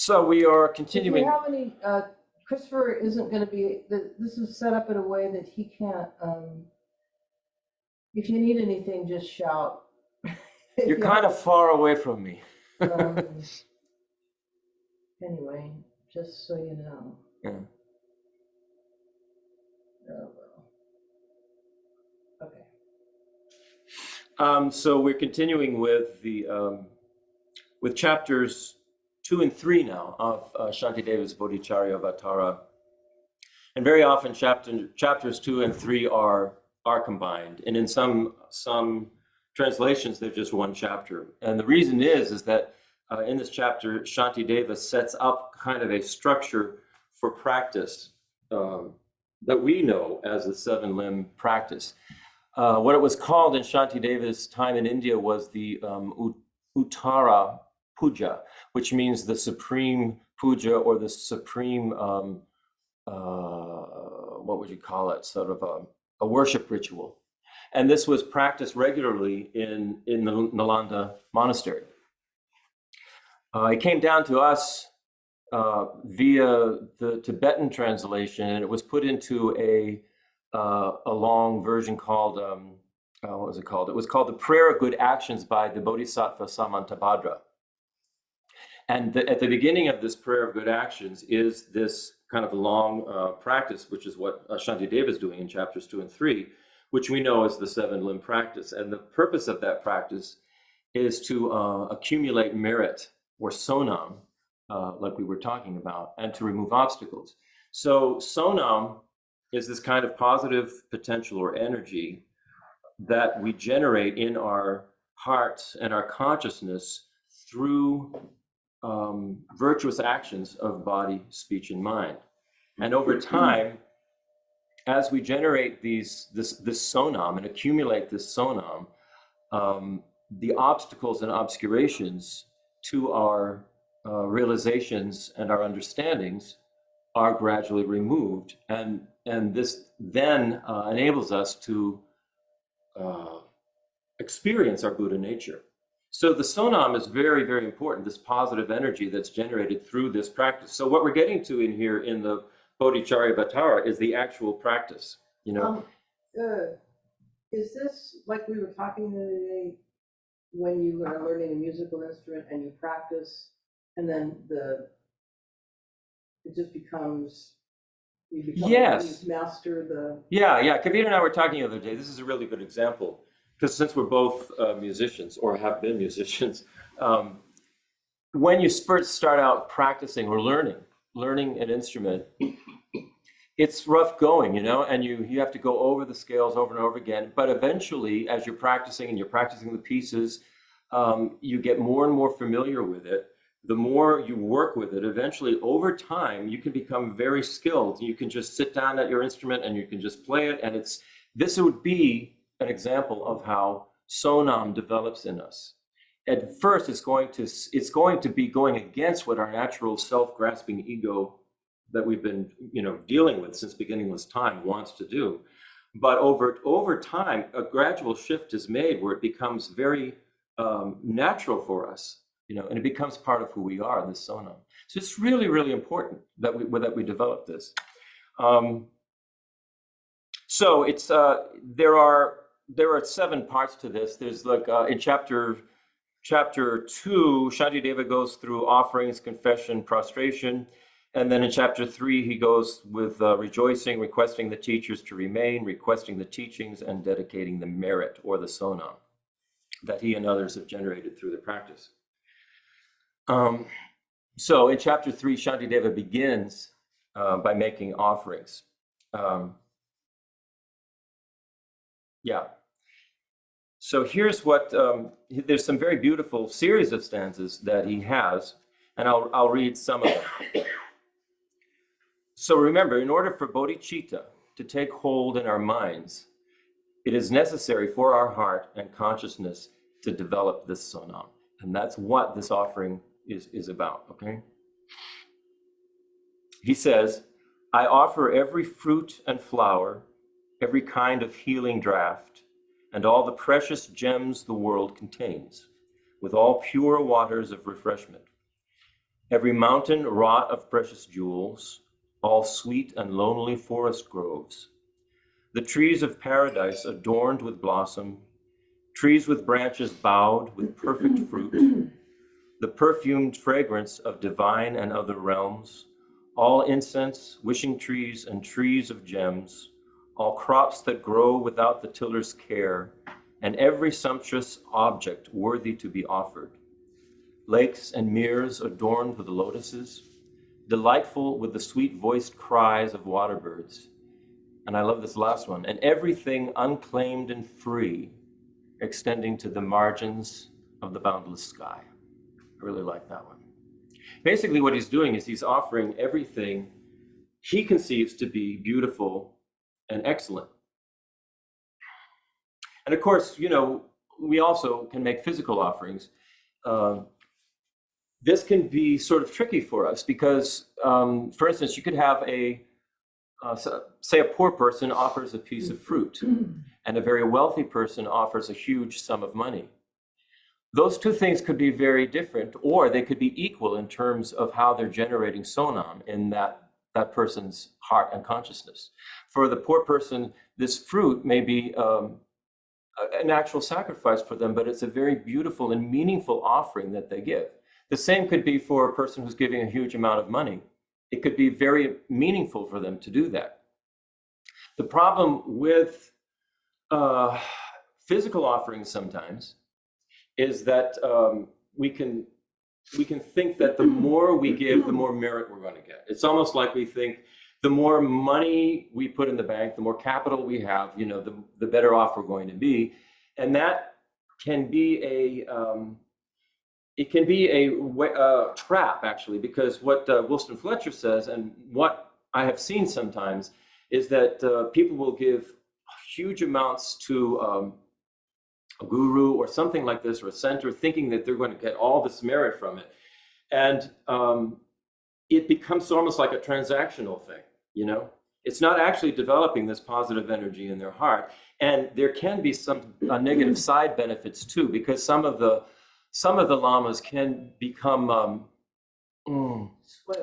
So we are If you continuing. have any, Christopher isn't going to be, this is set up in a way that he can't, if you need anything, just shout. You're kind of far away from me. Anyway, just so you know. Yeah. Oh, well. Okay. So we're continuing with the with chapters 2 and 3 now of Shantideva's Bodhicharyavatara, and very often chapters 2 and 3 are combined, and in some translations they're just one chapter. And the reason is that in this chapter Shantideva sets up kind of a structure for practice that we know as the seven limb practice. What it was called in Shantideva's time in India was the Uttara Puja, which means the supreme puja, or the supreme, what would you call it, sort of a worship ritual. And this was practiced regularly in the Nalanda monastery. It came down to us via the Tibetan translation, and it was put into a long version called, what was it called? It was called The Prayer of Good Actions by the Bodhisattva Samantabhadra. And at the beginning of this Prayer of Good Actions is this kind of long practice, which is what Shantideva is doing in chapters 2 and 3, which we know as the seven limb practice. And the purpose of that practice is to accumulate merit, or sonam, like we were talking about, and to remove obstacles. So sonam is this kind of positive potential or energy that we generate in our hearts and our consciousness through virtuous actions of body, speech, and mind. And over time, as we generate this sonam and accumulate this sonam, the obstacles and obscurations to our realizations and our understandings are gradually removed, and this then enables us to experience our Buddha nature. So the sonam is very, very important, this positive energy that's generated through this practice. So what we're getting to in here in the Bodhicharyavatara is the actual practice, you know. Is this like we were talking the other day, when you are learning a musical instrument and you practice, and then it just becomes, you become, yes, you master the... Yeah, Kavita and I were talking the other day. This is a really good example, because since we're both musicians, or have been musicians, when you first start out practicing or learning an instrument, it's rough going, you know, and you have to go over the scales over and over again. But eventually, as you're practicing and you're practicing the pieces, you get more and more familiar with it. The more you work with it, eventually over time, you can become very skilled. You can just sit down at your instrument and you can just play it. And this would be an example of how sonam develops in us. At first, it's going to be going against what our natural self-grasping ego that we've been, you know, dealing with since beginningless time wants to do. But over time, a gradual shift is made where it becomes very natural for us, you know, and it becomes part of who we are, this sonam. So it's really, really important that we develop this. So it's there are 7 parts to this. There's like in chapter 2, Shantideva goes through offerings, confession, prostration. And then in chapter 3, he goes with rejoicing, requesting the teachers to remain, requesting the teachings, and dedicating the merit, or the sonam, that he and others have generated through the practice. So in chapter 3, Shantideva begins by making offerings. So here's what, there's some very beautiful series of stanzas that he has, and I'll read some of them. So remember, in order for bodhicitta to take hold in our minds, it is necessary for our heart and consciousness to develop this sonam. And that's what this offering is about, okay? He says, I offer every fruit and flower, every kind of healing draught, and all the precious gems the world contains, with all pure waters of refreshment. Every mountain wrought of precious jewels, all sweet and lonely forest groves. The trees of paradise adorned with blossom, trees with branches bowed with perfect fruit, the perfumed fragrance of divine and other realms, all incense, wishing trees, and trees of gems, all crops that grow without the tiller's care, and every sumptuous object worthy to be offered. Lakes and meres adorned with lotuses, delightful with the sweet-voiced cries of water birds. And I love this last one. And everything unclaimed and free, extending to the margins of the boundless sky. I really like that one. Basically, what he's doing is he's offering everything he conceives to be beautiful and excellent. And of course, you know, we also can make physical offerings. This can be sort of tricky for us because, for instance, you could have say a poor person offers a piece of fruit and a very wealthy person offers a huge sum of money. Those two things could be very different, or they could be equal in terms of how they're generating sonam in that person's heart and consciousness. For the poor person, this fruit may be an actual sacrifice for them, but it's a very beautiful and meaningful offering that they give. The same could be for a person who's giving a huge amount of money. It could be very meaningful for them to do that. The problem with physical offerings sometimes is that we can think that the more we give, the more merit we're going to get. It's almost like we think the more money we put in the bank, the more capital we have, you know, the better off we're going to be, and that can be a trap, actually, because what Wulstan Fletcher says, and what I have seen sometimes, is that people will give huge amounts to a guru or something like this, or a center, thinking that they're going to get all this merit from it. And it becomes almost like a transactional thing, you know? It's not actually developing this positive energy in their heart. And there can be some negative side benefits too, because some of the lamas can become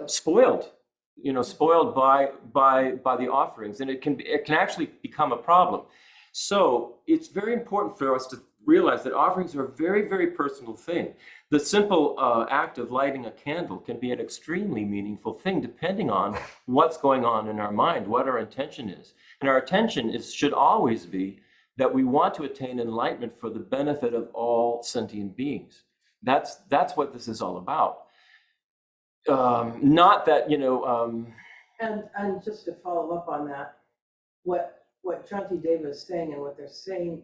spoiled, you know, spoiled by the offerings, and it can actually become a problem. So it's very important for us to realize that offerings are a very, very personal thing. The simple act of lighting a candle can be an extremely meaningful thing, depending on what's going on in our mind, what our intention is. And our intention should always be that we want to attain enlightenment for the benefit of all sentient beings. That's what this is all about. Not that, you know. And just to follow up on that, what Shantideva is saying and what they're saying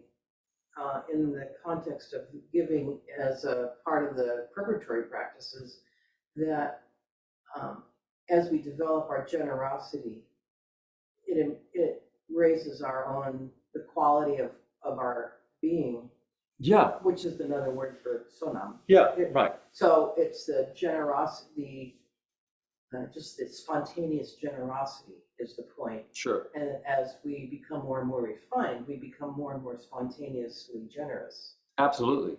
in the context of giving as a part of the preparatory practices, that as we develop our generosity, it raises the quality of our being. Yeah. Which is another word for sonam. Yeah, right. So it's the generosity, just the spontaneous generosity is the point. Sure. And as we become more and more refined, we become more and more spontaneously generous. Absolutely.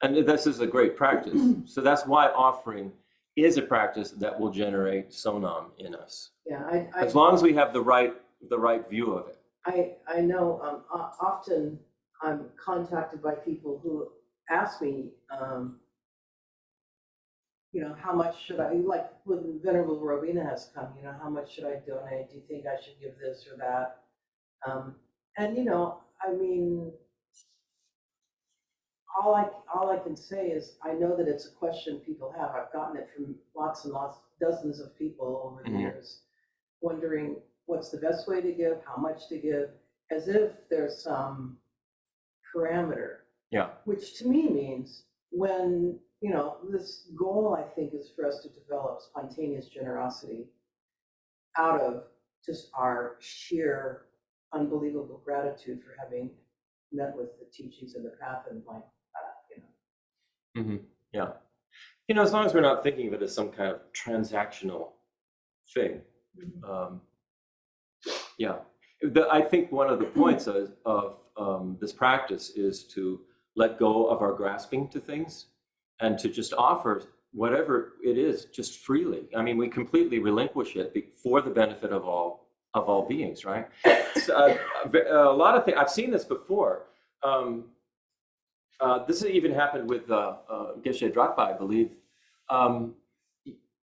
And this is a great practice. So that's why offering is a practice that will generate sonam in us. Yeah, as long as we have the right view of it. I know often I'm contacted by people who ask me, you know, how much should I, like when Venerable Robina has come, you know, how much should I donate? Do you think I should give this or that? And, you know, I mean, all I can say is I know that it's a question people have. I've gotten it from lots and lots, dozens of people over the years, wondering what's the best way to give, how much to give, as if there's some parameter. Yeah. Which to me means when, you know, this goal, I think, is for us to develop spontaneous generosity out of just our sheer unbelievable gratitude for having met with the teachings of the path and like that, you know. Yeah. You know, as long as we're not thinking of it as some kind of transactional thing. Yeah. I think one of the points of this practice is to let go of our grasping to things and to just offer whatever it is, just freely. I mean, we completely relinquish it for the benefit of all beings, right? So, a lot of things, I've seen this before. This even happened with Geshe Drakpa, I believe.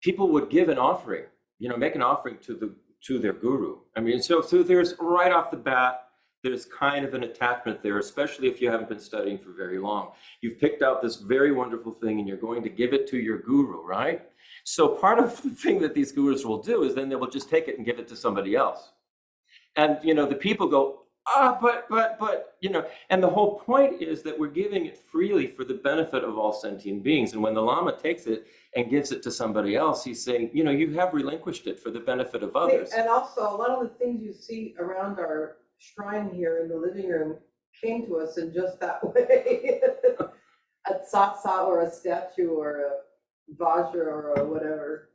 People would give an offering, make an offering to their guru. I mean, so there's right off the bat, there's kind of an attachment there, especially if you haven't been studying for very long. You've picked out this very wonderful thing and you're going to give it to your guru, right? So part of the thing that these gurus will do is then they will just take it and give it to somebody else. And, the people go, but, and the whole point is that we're giving it freely for the benefit of all sentient beings. And when the Lama takes it and gives it to somebody else, he's saying, you have relinquished it for the benefit of others. And also, a lot of the things you see around our shrine here in the living room came to us in just that way. A tsatsa or a statue or a vajra or a whatever.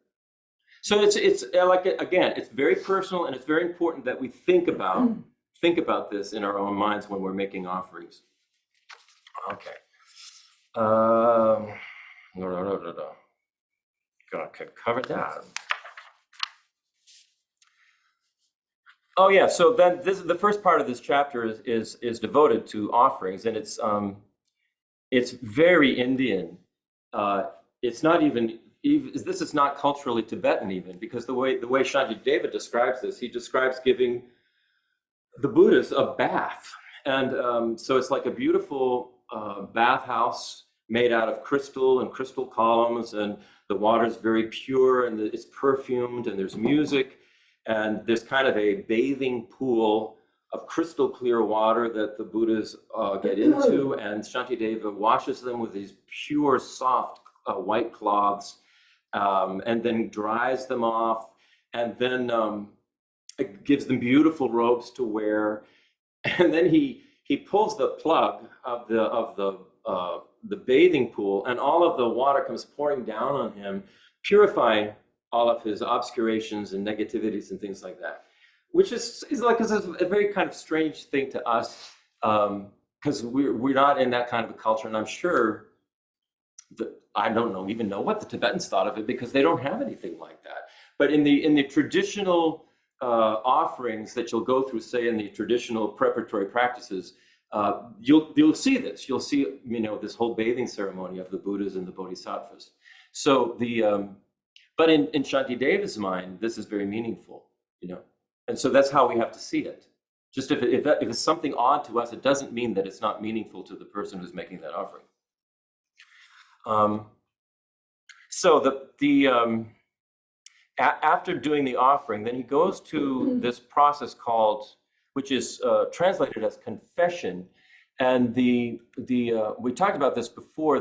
So it's like, again, it's very personal, and it's very important that we think about this in our own minds when we're making offerings. Okay. Gonna cover that. Oh yeah. So then this is the first part of this chapter is devoted to offerings, and it's very Indian. It's not even this is not culturally Tibetan even, because the way Shantideva describes this, he describes giving the Buddhas a bath. And so it's like a beautiful bathhouse made out of crystal and crystal columns, and the water's very pure, and it's perfumed, and there's music, and there's kind of a bathing pool of crystal clear water that the Buddhas get into, and Shantideva washes them with these pure, soft white cloths, and then dries them off, and then it gives them beautiful robes to wear, and then he pulls the plug of the bathing pool, and all of the water comes pouring down on him, purifying all of his obscurations and negativities and things like that, which is a very kind of strange thing to us, because we're not in that kind of a culture, and I'm sure that I don't even know what the Tibetans thought of it, because they don't have anything like that. But in the traditional offerings that you'll go through, say in the traditional preparatory practices, you'll see this. You'll see this whole bathing ceremony of the Buddhas and the Bodhisattvas. So but in Shantideva's mind, this is very meaningful, and so that's how we have to see it. Just if it's something odd to us, it doesn't mean that it's not meaningful to the person who's making that offering. So after doing the offering, then he goes to this process which is translated as confession, and we talked about this before.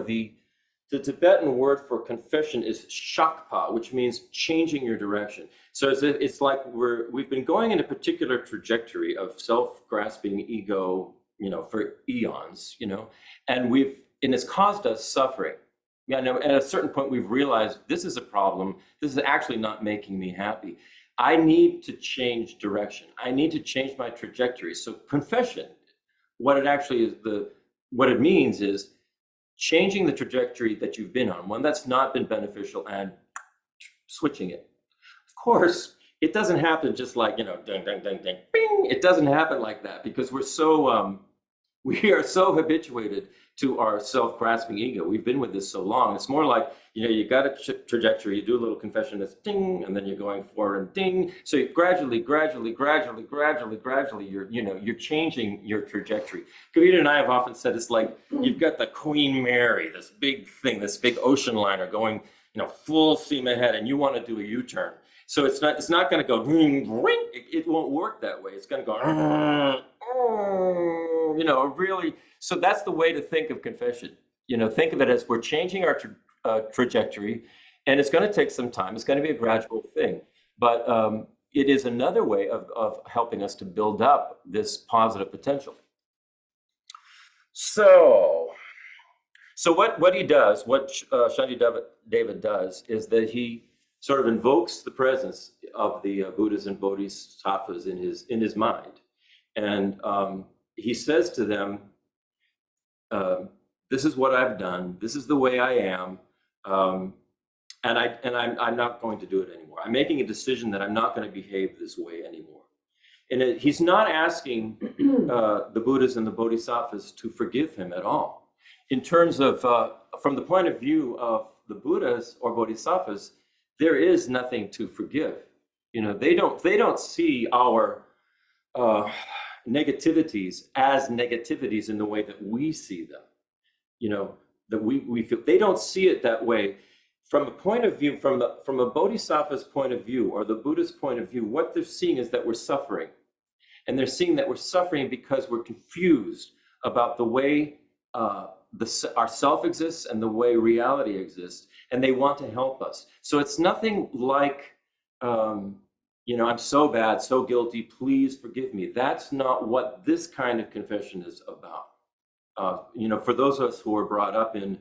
The Tibetan word for confession is shakpa, which means changing your direction. So it's like we've been going in a particular trajectory of self-grasping ego, for eons, and it's caused us suffering. Yeah, no, at a certain point, we've realized this is a problem. This is actually not making me happy. I need to change direction. I need to change my trajectory. So confession, what it means is changing the trajectory that you've been on, one that's not been beneficial, and switching it. Of course, it doesn't happen just like, ding, ding, ding, ding, bing. It doesn't happen like that, because we are so habituated to our self-grasping ego. We've been with this so long. It's more like, you got a trajectory, you do a little confession, that's ding, and then you're going forward and ding. So you gradually, you're changing your trajectory. Kavita and I have often said it's like you've got the Queen Mary, this big thing, this big ocean liner going, full steam ahead, and you want to do a U-turn. So it's not going to go ring, ring. It won't work that way. It's going to go really. So that's the way to think of confession. Think of it as we're changing our trajectory, and it's going to take some time. It's going to be a gradual thing, but it is another way of helping us to build up this positive potential. So what he does, what Shantideva does, is that he sort of invokes the presence of the Buddhas and Bodhisattvas in his mind, and he says to them, this is what I've done. This is the way I am. And I'm not going to do it anymore. I'm making a decision that I'm not going to behave this way anymore. And he's not asking the Buddhas and the Bodhisattvas to forgive him at all. In terms of, from the point of view of the Buddhas or Bodhisattvas, there is nothing to forgive. You know, they don't see our negativities as negativities in the way that we see them. You know, that we feel. They don't see it that way. From a point of view, from a Bodhisattva's point of view or the Buddha's point of view, what they're seeing is that we're suffering. And they're seeing that we're suffering because we're confused about the way our self exists and the way reality exists, and they want to help us. So it's nothing like, you know, I'm so bad, so guilty, please forgive me. That's not what this kind of confession is about. You know, for those of us who were brought up in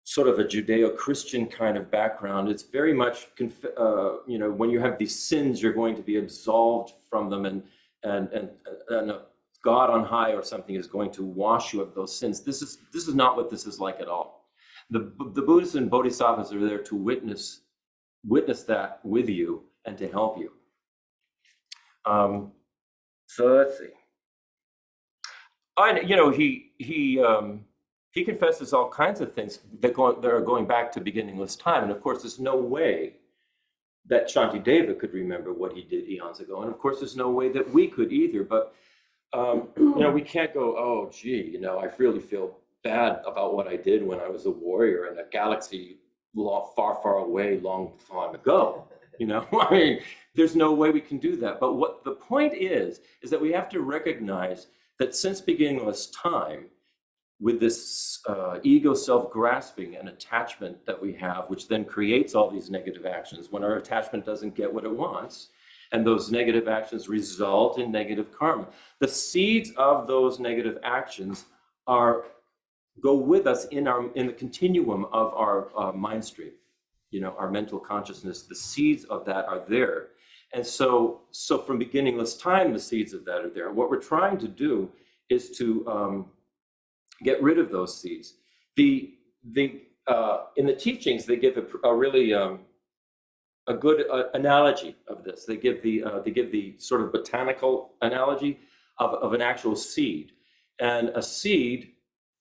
sort of a Judeo-Christian kind of background, it's very much, you know, when you have these sins, you're going to be absolved from them, and God on high or something is going to wash you of those sins. This is not what this is like at all. The Buddhists and Bodhisattvas are there to witness that with you and to help you. So let's see. You know, he confesses all kinds of things that are going back to beginningless time, and of course, there's no way that Shantideva could remember what he did eons ago, and of course, there's no way that we could either. But you know, we can't go, oh, gee, you know, I really feel bad about what I did when I was a warrior in a galaxy far, far away, long time ago. You know, I mean, there's no way we can do that. But what the point is that we have to recognize that since beginningless time, with this ego self-grasping and attachment that we have, which then creates all these negative actions when our attachment doesn't get what it wants, and those negative actions result in negative karma. The seeds of those negative actions go with us in the continuum of our mind stream, you know, our mental consciousness. The seeds of that are there. And so from beginningless time, the seeds of that are there. And what we're trying to do is to get rid of those seeds. In the teachings, they give a really a good analogy of this. They give the sort of botanical analogy of an actual seed, and a seed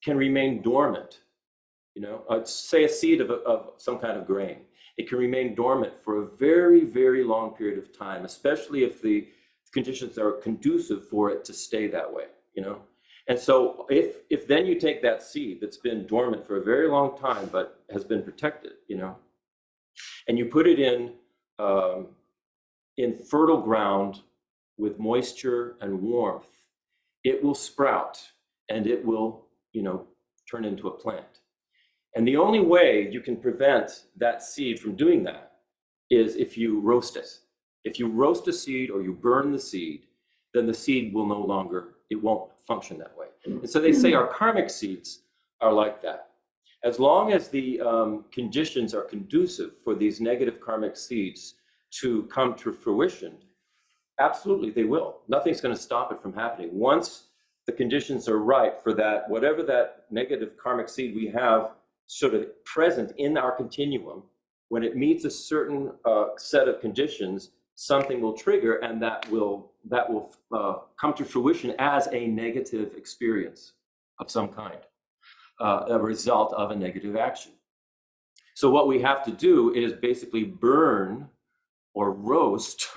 can remain dormant. You know, say a seed of some kind of grain. It can remain dormant for a very, very long period of time, especially if the conditions are conducive for it to stay that way. You know. And so if then you take that seed that's been dormant for a very long time but has been protected, you know, and you put it in fertile ground with moisture and warmth, it will sprout and it will, you know, turn into a plant. And the only way you can prevent that seed from doing that is if you roast it. If you roast a seed or you burn the seed, then the seed will no longer, it won't function that way. And so they say our karmic seeds are like that. As long as the conditions are conducive for these negative karmic seeds to come to fruition, absolutely they will. Nothing's going to stop it from happening. Once the conditions are right for that, whatever that negative karmic seed we have sort of present in our continuum, when it meets a certain set of conditions, something will trigger, and that will come to fruition as a negative experience of some kind, a result of a negative action. So what we have to do is basically burn or roast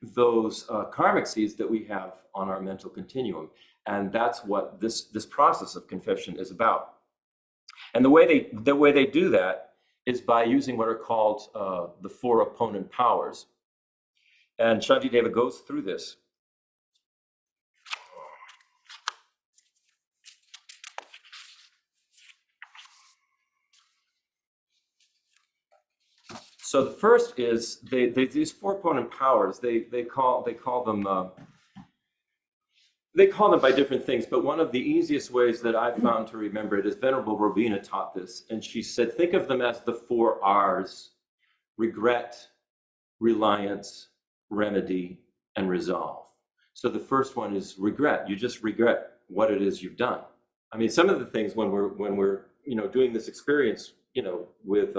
those karmic seeds that we have on our mental continuum, and that's what this process of confession is about. And the way they do that is by using what are called the four opponent powers. And Shantideva goes through this. So the first is these four opponent powers. They call them by different things. But one of the easiest ways that I've found to remember it is Venerable Robina taught this, and she said, think of them as the four R's: regret, reliance, remedy, and resolve. So the first one is regret. You just regret what it is you've done. I mean, some of the things when we're you know, doing this experience, you know, with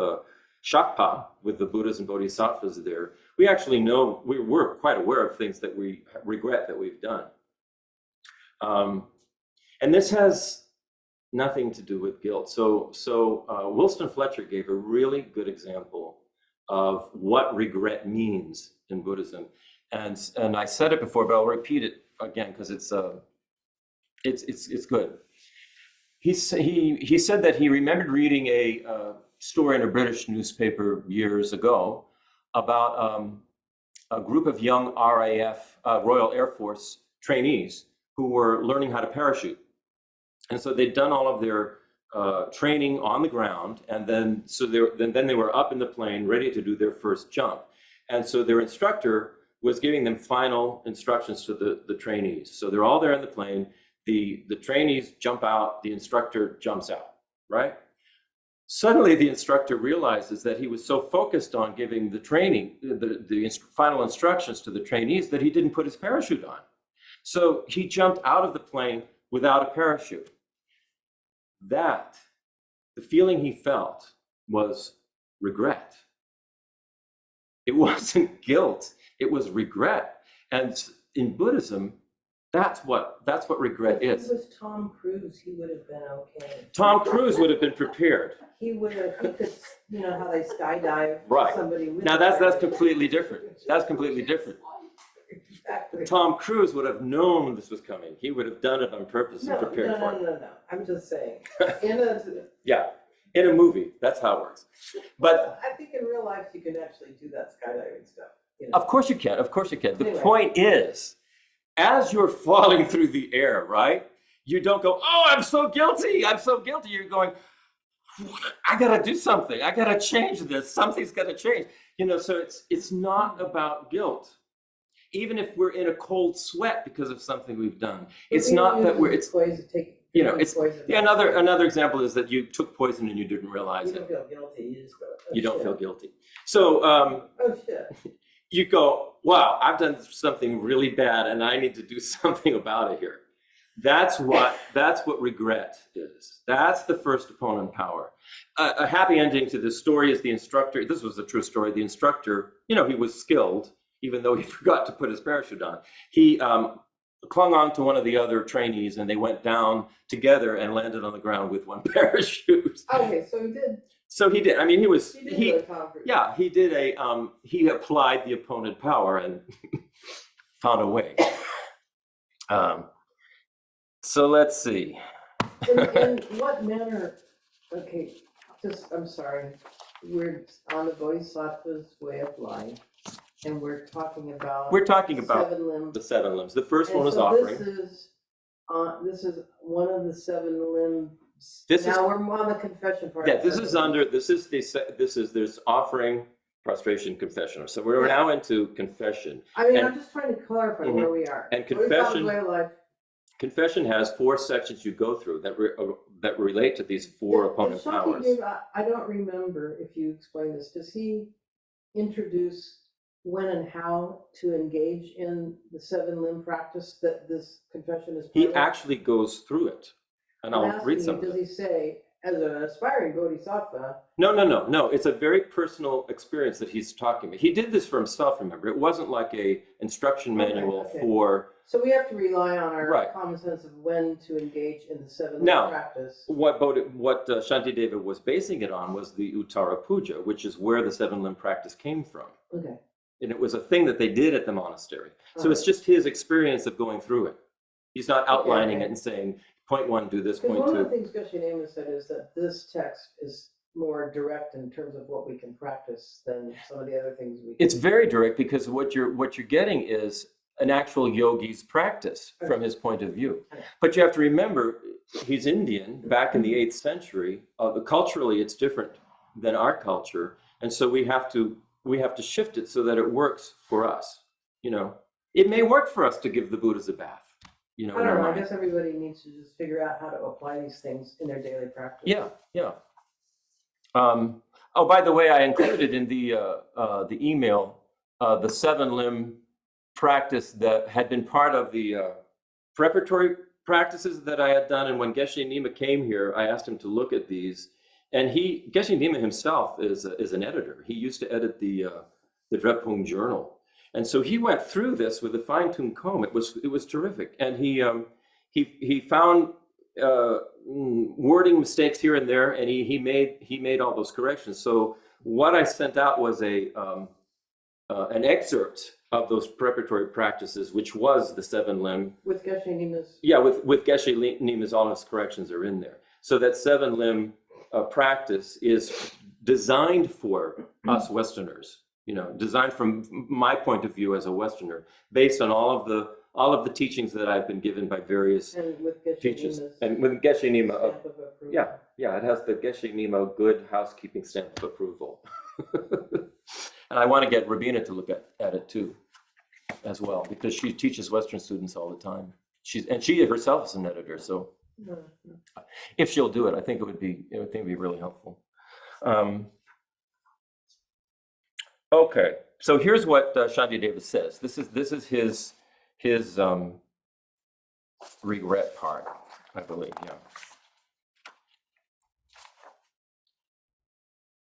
Shakpa, with the Buddhas and Bodhisattvas there, we actually know, we're quite aware of things that we regret that we've done. And this has nothing to do with guilt. So Wulstan Fletcher gave a really good example of what regret means in Buddhism. And I said it before, but I'll repeat it again because it's good. He said that he remembered reading a story in a British newspaper years ago about a group of young RAF, Royal Air Force trainees who were learning how to parachute. And so they'd done all of their training on the ground, and then they were up in the plane ready to do their first jump. And so their instructor was giving them final instructions to the trainees. So they're all there in the plane. The trainees jump out, the instructor jumps out, right? Suddenly the instructor realizes that he was so focused on giving the training, the final instructions to the trainees, that he didn't put his parachute on. So he jumped out of the plane without a parachute. The feeling he felt was regret. It wasn't guilt, it was regret. And in Buddhism, that's what regret is. If it was Tom Cruise, he would have been okay. Tom Cruise would have been prepared. He could, you know how they skydive Right. somebody with Now that's completely different. That's completely different. Exactly. Tom Cruise would have known this was coming. He would have done it on purpose and prepared for it. No. I'm just saying. In a movie, that's how it works. But I think in real life you can actually do that skydiving stuff. You know? of course you can. Of course you can. The Anyway. point is, as you're falling through the air, right? You don't go, "Oh, I'm so guilty. I'm so guilty." You're going, "I got to do something. I got to change this. Something's got to change." You know, so it's not about guilt. Even if we're in a cold sweat because of something we've done, it's not that we're. It's you know. It's yeah. Another example is that you took poison and you didn't realize You it. don't feel guilty. You just go. Oh, You don't shit. feel guilty. So Oh shit. you go, "Wow, I've done something really bad, and I need to do something about it here." That's what regret is. That's the first opponent power. A happy ending to this story is the instructor. This was a true story. The instructor, you know, he was skilled, even though he forgot to put his parachute on. He clung on to one of the other trainees, and they went down together and landed on the ground with one parachute. Okay, so he did. So he did. I mean, He did Tom Cruise. yeah, he did he applied the opponent power and found a way. So let's see. In what manner? Okay, I'm sorry. We're on the Bodhisattva's way of life, and we're talking about. Seven limbs. The 7 limbs. The first one is offering. This is one of the 7 limbs. We're on the confession part. Yeah, there's offering, prostration, confession. So we're now into confession. I mean, I'm just trying to clarify where we are. And Bodhisattva's way of life. Confession has 4 sections you go through that relate to these 4 opponent powers. I don't remember if you explained this. Does he introduce when and how to engage in the 7 limb practice that this confession is part He of? actually goes through it, and I'll read some of it. Does he say, as an aspiring bodhisattva? No. It's a very personal experience that he's talking about. He did this for himself, remember. It wasn't like a instruction manual for... So we have to rely on our Right. common sense of when to engage in the 7 Now, limb practice. What Shantideva was basing it on was the Uttara Puja, which is where the 7 limb practice came from. Okay. And it was a thing that they did at the monastery. So it's just his experience of going through it. He's not outlining it and saying, point 1, do this, point 2. One of the things Shantideva said is that this text is more direct in terms of what we can practice than some of the other things we can. It's very direct because what you're getting is an actual yogi's practice from his point of view. But you have to remember, he's Indian, back in the 8th century. Culturally, it's different than our culture. And so we have to shift it so that it works for us. You know, it may work for us to give the Buddhas a bath. You know, I don't know. I guess everybody needs to just figure out how to apply these things in their daily practice. Yeah. Oh, by the way, I included in the email the 7 limb practice that had been part of the preparatory practices that I had done. And when Geshe Nima came here, I asked him to look at these. And Geshe Nima himself is an editor. He used to edit the Drepung Journal. And so he went through this with a fine-tooth comb. It was terrific. And he found wording mistakes here and there, and he made all those corrections. So what I sent out was an excerpt of those preparatory practices, which was the 7 limb. With Geshe Nima's? Yeah, with Geshe Nima's, all his corrections are in there. So that 7 limb practice is designed for us Westerners, designed from my point of view as a Westerner, based on all of the teachings that I've been given by various teachers. And with Geshe Nima, it has the Geshe Nima good housekeeping stamp of approval. And I want to get Rabina to look at it too, as well, because she teaches Western students all the time. She herself is an editor, so if she'll do it, I think it would be really helpful. Okay, so here's what Shantideva says. This is his regret part, I believe.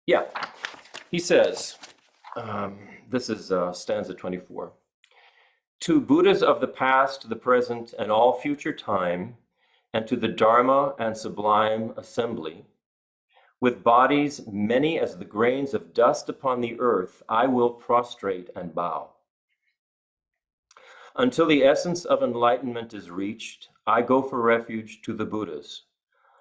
Yeah, he says. This is stanza 24. To Buddhas of the past, the present, and all future time, and to the Dharma and sublime assembly, with bodies many as the grains of dust upon the earth, I will prostrate and bow. Until the essence of enlightenment is reached, I go for refuge to the Buddhas.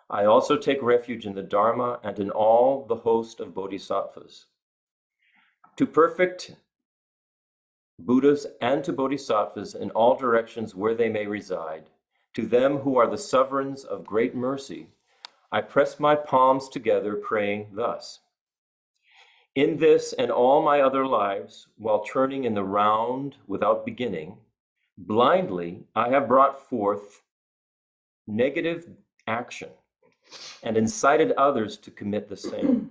I also take refuge in the Dharma and in all the host of Bodhisattvas. To perfect Buddhas and to Bodhisattvas in all directions where they may reside, to them who are the sovereigns of great mercy, I press my palms together, praying thus. In this and all my other lives, while turning in the round without beginning, blindly I have brought forth negative action and incited others to commit the same.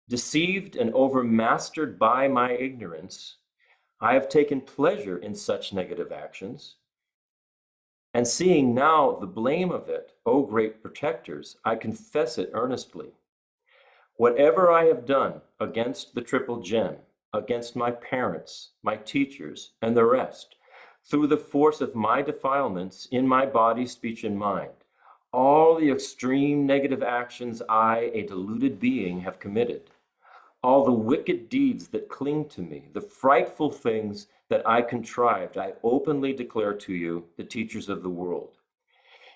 Deceived and overmastered by my ignorance, I have taken pleasure in such negative actions. And seeing now the blame of it, O great protectors, I confess it earnestly. Whatever I have done against the triple gem, against my parents, my teachers, and the rest, through the force of my defilements in my body, speech, and mind, all the extreme negative actions I, a deluded being, have committed, all the wicked deeds that cling to me, the frightful things that I contrived, I openly declare to you, the teachers of the world.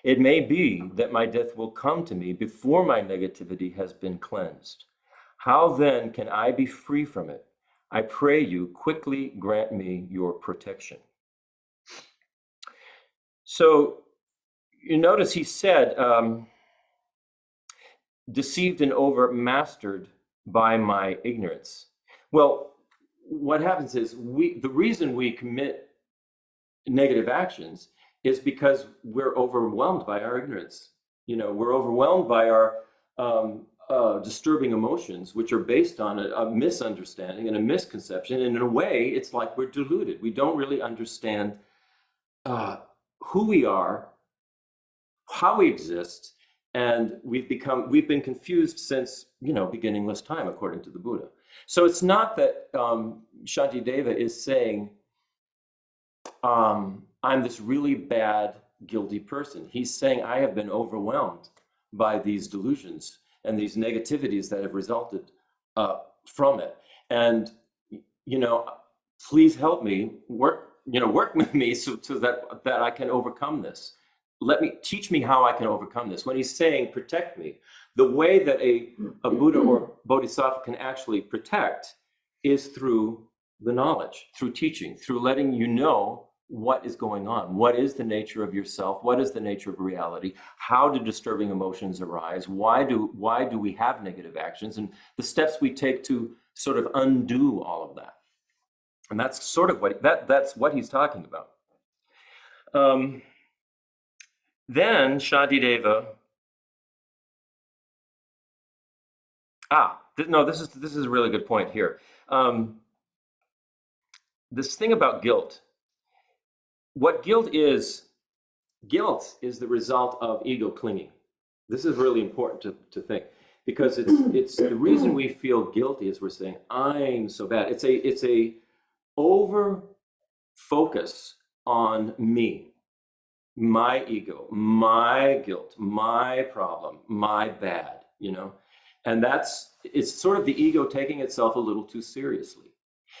It may be that my death will come to me before my negativity has been cleansed. How then can I be free from it? I pray you quickly grant me your protection. So you notice he said, deceived and overmastered by my ignorance. Well, what happens is the reason we commit negative actions is because we're overwhelmed by our ignorance. We're overwhelmed by our disturbing emotions, which are based on a misunderstanding and a misconception. And in a way, it's like we're deluded. We don't really understand who we are, how we exist, and we've been confused since beginningless time, according to the Buddha. So it's not that Shantideva is saying I'm this really bad, guilty person. He's saying I have been overwhelmed by these delusions and these negativities that have resulted from it. And please help me work with me so that I can overcome this. Teach me how I can overcome this. When he's saying protect me, the way that a Buddha or Bodhisattva can actually protect is through the knowledge, through teaching, through letting you know what is going on. What is the nature of yourself? What is the nature of reality? How do disturbing emotions arise? Why do we have negative actions? And the steps we take to sort of undo all of that. And that's sort of that's what he's talking about. Then Shantideva. This is a really good point here. This thing about guilt. What guilt is the result of ego clinging. This is really important to think. because it's the reason we feel guilty is we're saying, I'm so bad. It's a over focus on me, my ego, my guilt, my problem, my bad, and it's sort of the ego taking itself a little too seriously.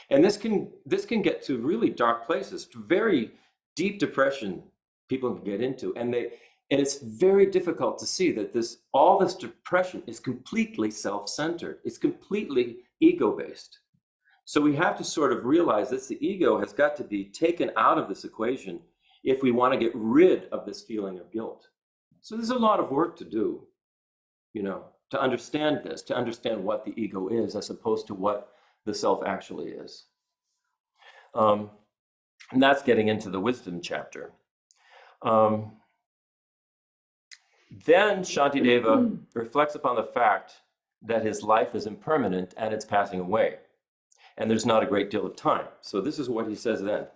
And this can get to really dark places, to very deep depression people can get into. And it's very difficult to see that all this depression is completely self-centered. It's completely ego-based. So we have to sort of realize that the ego has got to be taken out of this equation if we want to get rid of this feeling of guilt. So there's a lot of work to do, to understand this, to understand what the ego is as opposed to what the self actually is. And that's getting into the wisdom chapter. Then Shantideva reflects upon the fact that his life is impermanent and it's passing away. And there's not a great deal of time. So this is what he says then.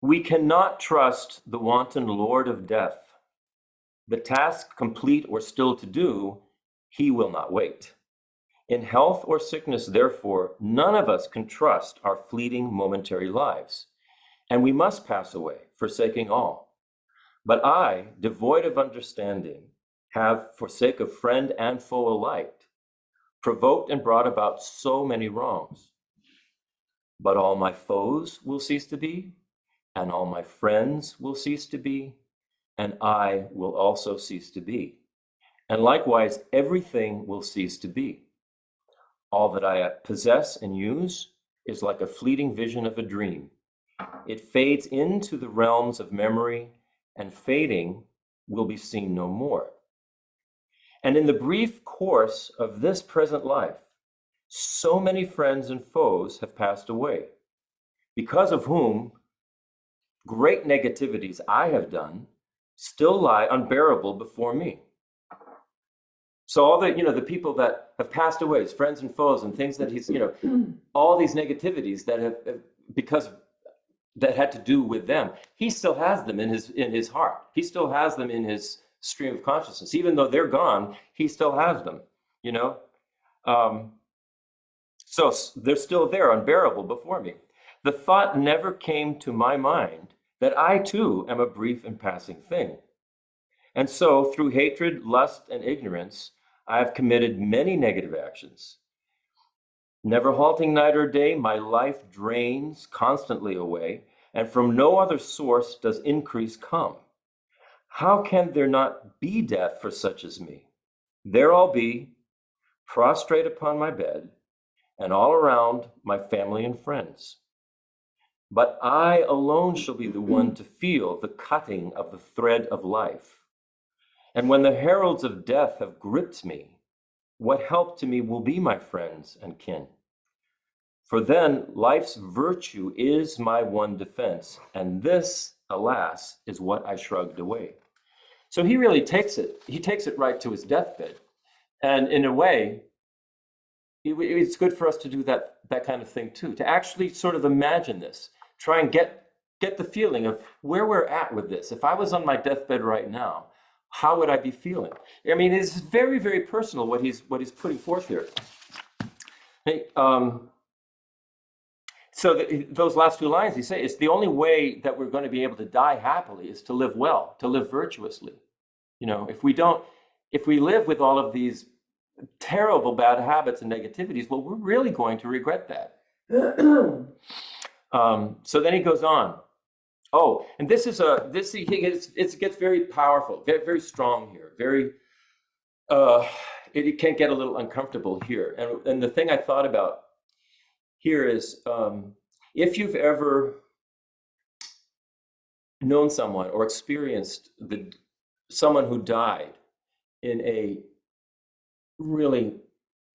We cannot trust the wanton lord of death. The task complete or still to do, he will not wait. In health or sickness, therefore, none of us can trust our fleeting momentary lives, and we must pass away, forsaking all. But I, devoid of understanding, have, for sake of friend and foe alike, provoked and brought about so many wrongs. But all my foes will cease to be, and all my friends will cease to be, and I will also cease to be. And likewise, everything will cease to be. All that I possess and use is like a fleeting vision of a dream. It fades into the realms of memory, and fading will be seen no more. And in the brief course of this present life, so many friends and foes have passed away, because of whom great negativities I have done still lie unbearable before me. So all the people that have passed away, his friends and foes and things that he's, all these negativities that that had to do with them, he still has them in his heart. He still has them in his stream of consciousness. Even though they're gone, he still has them, So they're still there, unbearable before me. The thought never came to my mind that I too am a brief and passing thing. And so through hatred, lust, and ignorance, I have committed many negative actions. Never halting night or day, my life drains constantly away, and from no other source does increase come. How can there not be death for such as me? There I'll be, prostrate upon my bed, and all around my family and friends. But I alone shall be the one to feel the cutting of the thread of life. And when the heralds of death have gripped me, what help to me will be my friends and kin? For then life's virtue is my one defense, and this, alas, is what I shrugged away. So he really takes it right to his deathbed. And in a way, it's good for us to do that kind of thing too, to actually sort of imagine this, try and get the feeling of where we're at with this. If I was on my deathbed right now, how would I be feeling? I mean, it's very, very personal what he's putting forth here. Hey, so those last two lines, he says, it's the only way that we're going to be able to die happily is to live well, to live virtuously. If we live with all of these terrible bad habits and negativities, well, we're really going to regret that. So then he goes on. Oh, and it gets very powerful, very strong here. It can get a little uncomfortable here. And the thing I thought about here is, if you've ever known someone or experienced someone who died in a really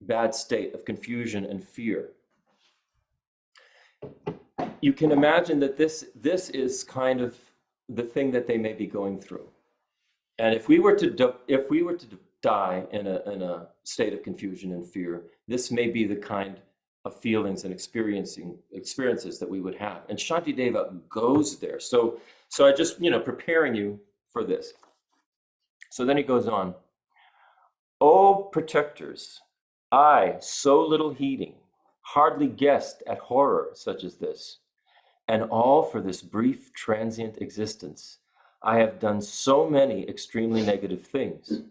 bad state of confusion and fear, you can imagine that this is kind of the thing that they may be going through. And if we were to die in a state of confusion and fear, this may be the kind of feelings and experiences that we would have. And Shantideva goes there. So I just, preparing you for this. So then he goes on. O protectors, I, so little heeding, hardly guessed at horror such as this, and all for this brief transient existence. I have done so many extremely negative things.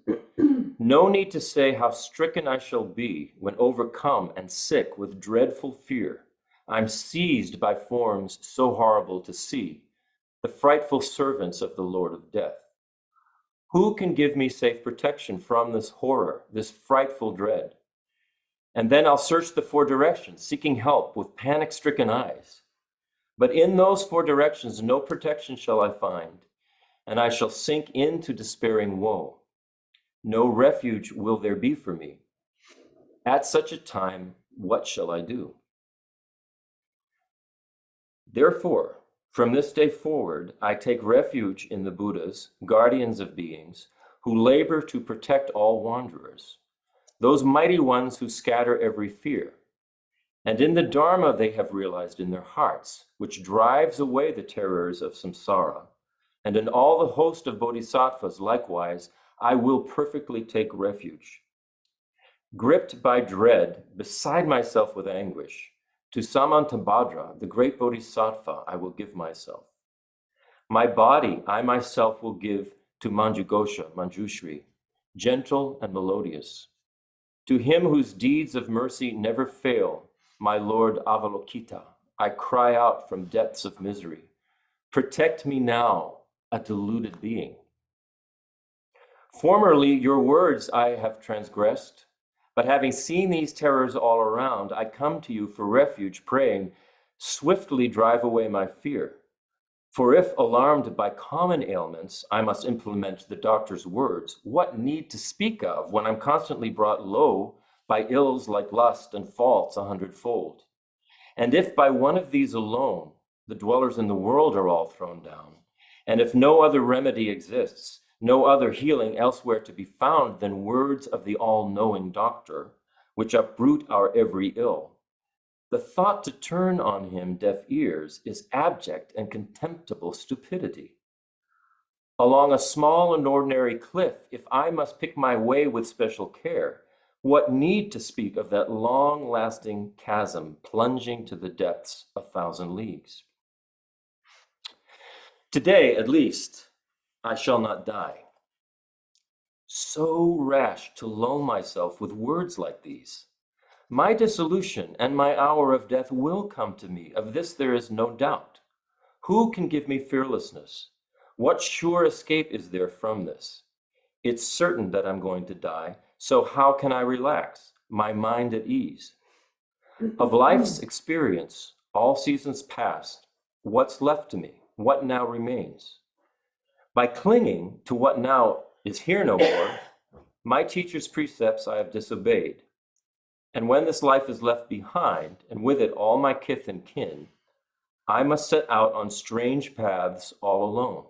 No need to say how stricken I shall be when overcome and sick with dreadful fear. I'm seized by forms so horrible to see, the frightful servants of the Lord of Death. Who can give me safe protection from this horror, this frightful dread? And then I'll search the four directions, seeking help with panic-stricken eyes. But in those four directions, no protection shall I find, and I shall sink into despairing woe. No refuge will there be for me. At such a time, what shall I do? Therefore, from this day forward, I take refuge in the Buddhas, guardians of beings, who labor to protect all wanderers, those mighty ones who scatter every fear. And in the Dharma they have realized in their hearts, which drives away the terrors of samsara. And in all the host of bodhisattvas likewise, I will perfectly take refuge. Gripped by dread, beside myself with anguish, to Samantabhadra, the great bodhisattva, I will give myself. My body I myself will give to Manjughosha, Manjushri, gentle and melodious. To him whose deeds of mercy never fail, my Lord Avalokita, I cry out from depths of misery. Protect me now, a deluded being. Formerly your words I have transgressed, but having seen these terrors all around, I come to you for refuge, praying, swiftly drive away my fear. For if alarmed by common ailments, I must implement the doctor's words, what need to speak of when I'm constantly brought low by ills like lust and faults 100-fold? And if by one of these alone the dwellers in the world are all thrown down, and if no other remedy exists, no other healing elsewhere to be found than words of the all-knowing doctor, which uproot our every ill, the thought to turn on him deaf ears is abject and contemptible stupidity. Along a small and ordinary cliff, if I must pick my way with special care, what need to speak of that long-lasting chasm plunging to the depths 1,000 leagues? Today, at least, I shall not die. So rash to lull myself with words like these. My dissolution and my hour of death will come to me, of this there is no doubt. Who can give me fearlessness? What sure escape is there from this? It's certain that I'm going to die, so how can I relax, my mind at ease? Of life's experience, all seasons past, what's left to me? What now remains? By clinging to what now is here no more, my teacher's precepts I have disobeyed. And when this life is left behind, and with it all my kith and kin, I must set out on strange paths all alone.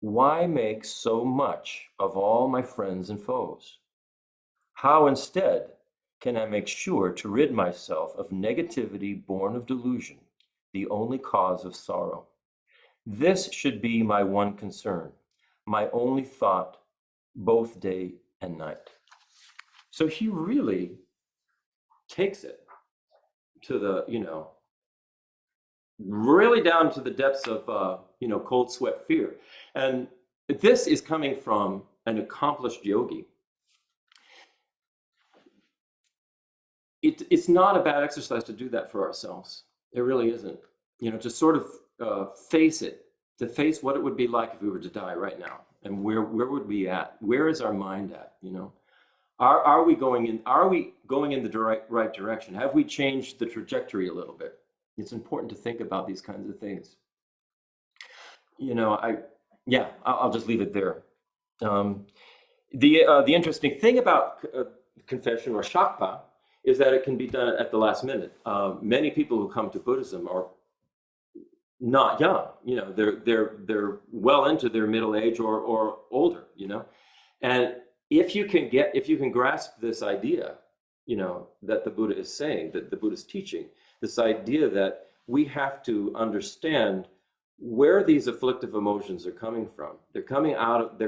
Why make so much of all my friends and foes? How instead can I make sure to rid myself of negativity born of delusion, the only cause of sorrow? This should be my one concern, my only thought, both day and night. So he really takes it to the, really down to the depths of, cold sweat fear. And this is coming from an accomplished yogi. It's not a bad exercise to do that for ourselves. It really isn't. To sort of face it, to face what it would be like if we were to die right now. And where would we be at? Where is our mind at, Are we going in the right direction? Have we changed the trajectory a little bit? It's important to think about these kinds of things. I'll just leave it there. The interesting thing about confession or shakpa is that it can be done at the last minute. Many people who come to Buddhism are not young. They're well into their middle age or older. And if you can grasp this idea, that the Buddha is saying, that the Buddha is teaching, this idea that we have to understand where these afflictive emotions are coming from. They're coming out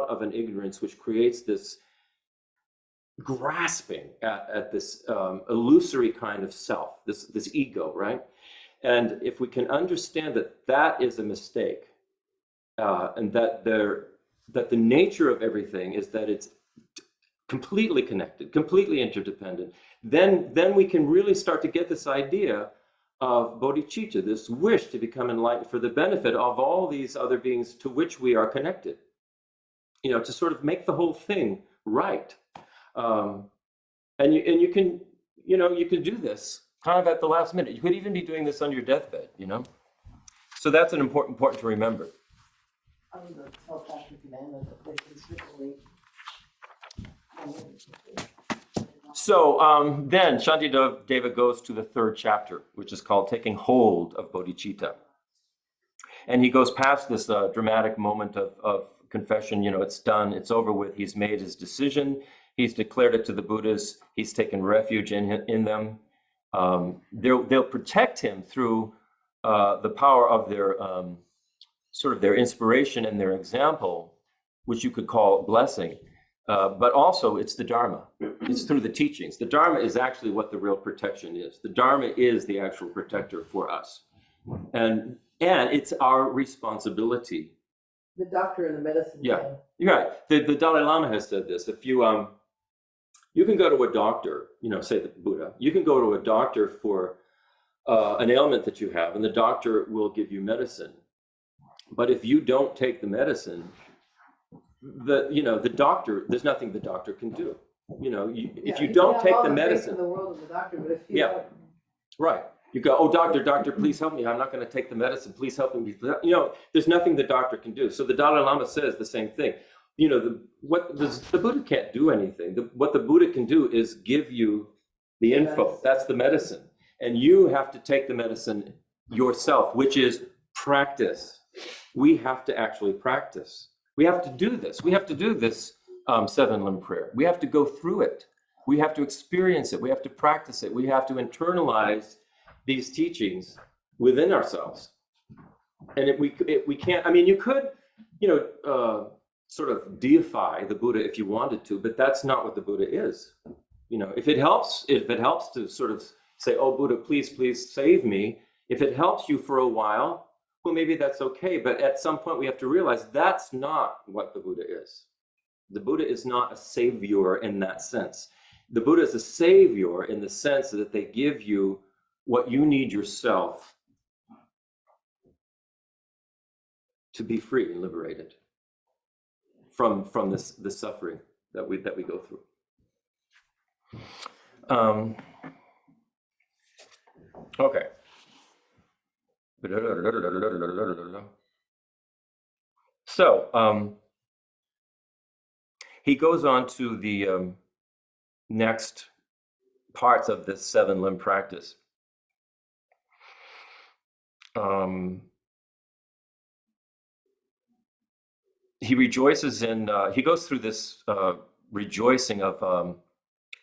of an ignorance which creates this grasping at this illusory kind of self, this ego, right? And if we can understand that that is a mistake, and that the nature of everything is that it's completely connected, completely interdependent, then we can really start to get this idea of bodhicitta, this wish to become enlightened for the benefit of all these other beings to which we are connected. You know, to sort of make the whole thing right. And you can, you know, you can do this kind of at the last minute. You could even be doing this on your deathbed, you know. So that's an important point to remember. I mean, the telepathic commandment that they consistently. So then Shantideva goes to the third chapter, which is called Taking Hold of Bodhicitta. And he goes past this dramatic moment of confession. You know, it's done, it's over with. He's made his decision. He's declared it to the Buddhas. He's taken refuge in them. They'll protect him through the power of their sort of their inspiration and their example, which you could call blessing. But also it's the Dharma. It's through the teachings. The Dharma is actually what the real protection is. The Dharma is the actual protector for us. And it's our responsibility. The doctor and the medicine. Yeah, you're right. The Dalai Lama has said this. If you can go to a doctor, you know, say the Buddha, you can go to a doctor for an ailment that you have, and the doctor will give you medicine. But if you don't take the medicine, the doctor, there's nothing the doctor can do. You know, if you don't take the medicine. In the world of the doctor, but if you don't, right. You go, oh, doctor, please help me. I'm not going to take the medicine. Please help me. You know, there's nothing the doctor can do. So the Dalai Lama says the same thing. You know, the Buddha can't do anything. What the Buddha can do is give you the info. That's the medicine. And you have to take the medicine yourself, which is practice. We have to actually practice. We have to do this. We have to do this seven-limb prayer. We have to go through it. We have to experience it. We have to practice it. We have to internalize these teachings within ourselves. And we can't, I mean, you could, you know, sort of deify the Buddha if you wanted to, but that's not what the Buddha is. You know, if it helps to sort of say, oh, Buddha, please save me. If it helps you for a while, well, maybe that's okay. But at some point we have to realize that's not what the Buddha is. The Buddha is not a savior in that sense. The Buddha is a savior in the sense that they give you what you need yourself to be free and liberated from this suffering that we go through. Okay. So he goes on to the next parts of this seven-limb practice. He rejoices in, he goes through this rejoicing of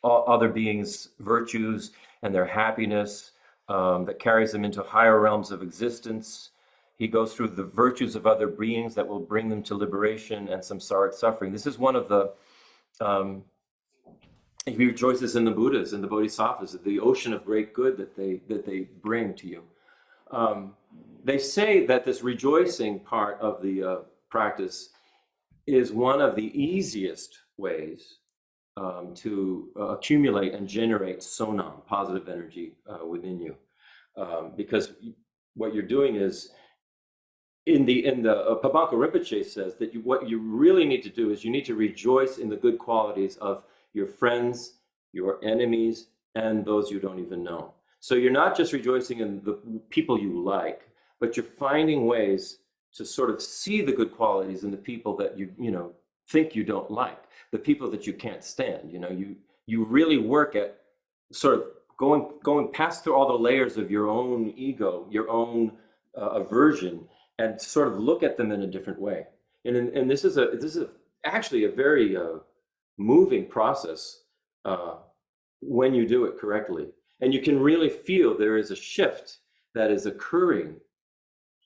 all other beings' virtues and their happiness that carries them into higher realms of existence. He goes through the virtues of other beings that will bring them to liberation and samsaric suffering. This is one of the, he rejoices in the Buddhas and the Bodhisattvas, the ocean of great good that they bring to you. They say that this rejoicing part of the practice is one of the easiest ways to accumulate and generate sonam, positive energy within you, because what you're doing is in the Padmakara Rinpoche says that what you really need to do is you need to rejoice in the good qualities of your friends, your enemies, and those you don't even know. So you're not just rejoicing in the people you like, but you're finding ways to sort of see the good qualities in the people that you think you don't like, the people that you can't stand. You know, you really work at sort of going past through all the layers of your own ego, your own aversion, and sort of look at them in a different way. And this is actually a very moving process when you do it correctly. And you can really feel there is a shift that is occurring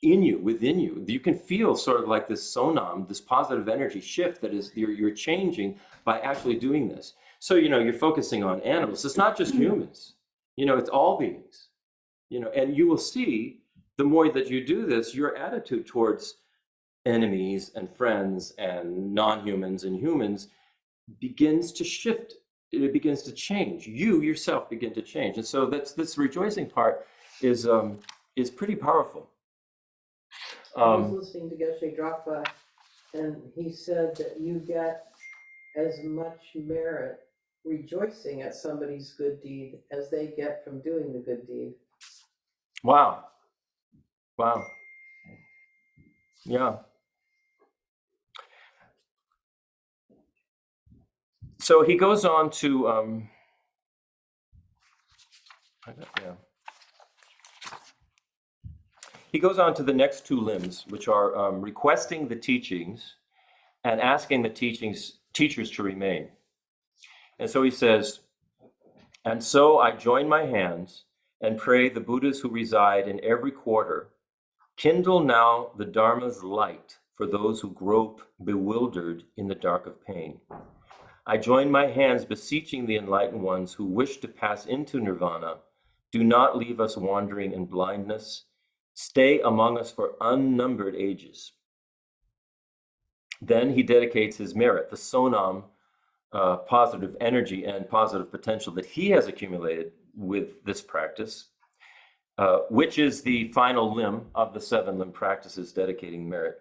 in you, within you. You can feel sort of like this sonam, this positive energy shift that is you're changing by actually doing this. So, you're focusing on animals. It's not just humans, it's all beings, and you will see the more that you do this, your attitude towards enemies and friends and non-humans and humans begins to shift. It begins to change. You yourself begin to change. And so this rejoicing part is pretty powerful. I was listening to Geshe Drakpa, and he said that you get as much merit rejoicing at somebody's good deed as they get from doing the good deed. Wow. Yeah. So he goes on to he goes on to the next two limbs, which are requesting the teachings and asking the teachers to remain. And so he says, and so I join my hands and pray the Buddhas who reside in every quarter, kindle now the Dharma's light for those who grope bewildered in the dark of pain. I join my hands beseeching the enlightened ones who wish to pass into nirvana, do not leave us wandering in blindness, stay among us for unnumbered ages. Then he dedicates his merit, the sonam, positive energy and positive potential that he has accumulated with this practice, which is the final limb of the 7 limb practices dedicating merit.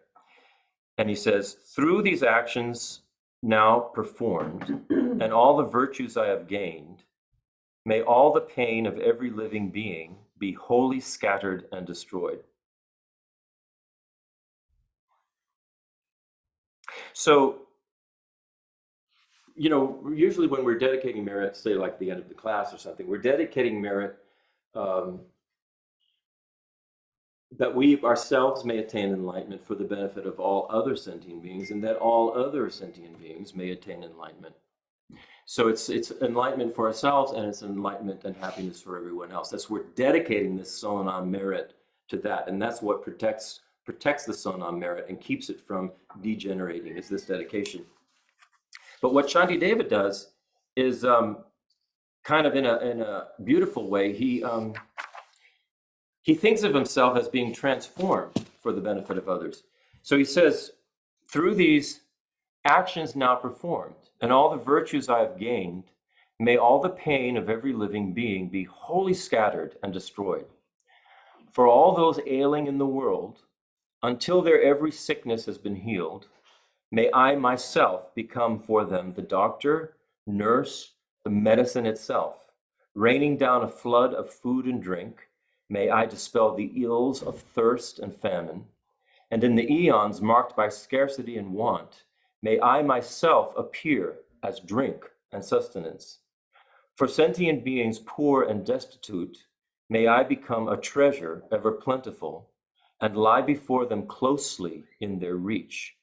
And he says, through these actions now performed and all the virtues I have gained, may all the pain of every living being be wholly scattered and destroyed. So, usually when we're dedicating merit, say like the end of the class or something, we're dedicating merit that we ourselves may attain enlightenment for the benefit of all other sentient beings, and that all other sentient beings may attain enlightenment. So it's enlightenment for ourselves, and it's enlightenment and happiness for everyone else. That's we're dedicating this sonam merit to that, and that's what protects the sonam merit and keeps it from degenerating, is this dedication. But what Shantideva does is kind of in a beautiful way. He thinks of himself as being transformed for the benefit of others. So he says, through these actions now performed and all the virtues I have gained, may all the pain of every living being be wholly scattered and destroyed. For all those ailing in the world, until their every sickness has been healed, may I myself become for them the doctor, nurse, the medicine itself, raining down a flood of food and drink. May I dispel the ills of thirst and famine, and in the eons marked by scarcity and want, may I myself appear as drink and sustenance. For sentient beings poor and destitute, may I become a treasure ever plentiful, and lie before them closely in their reach,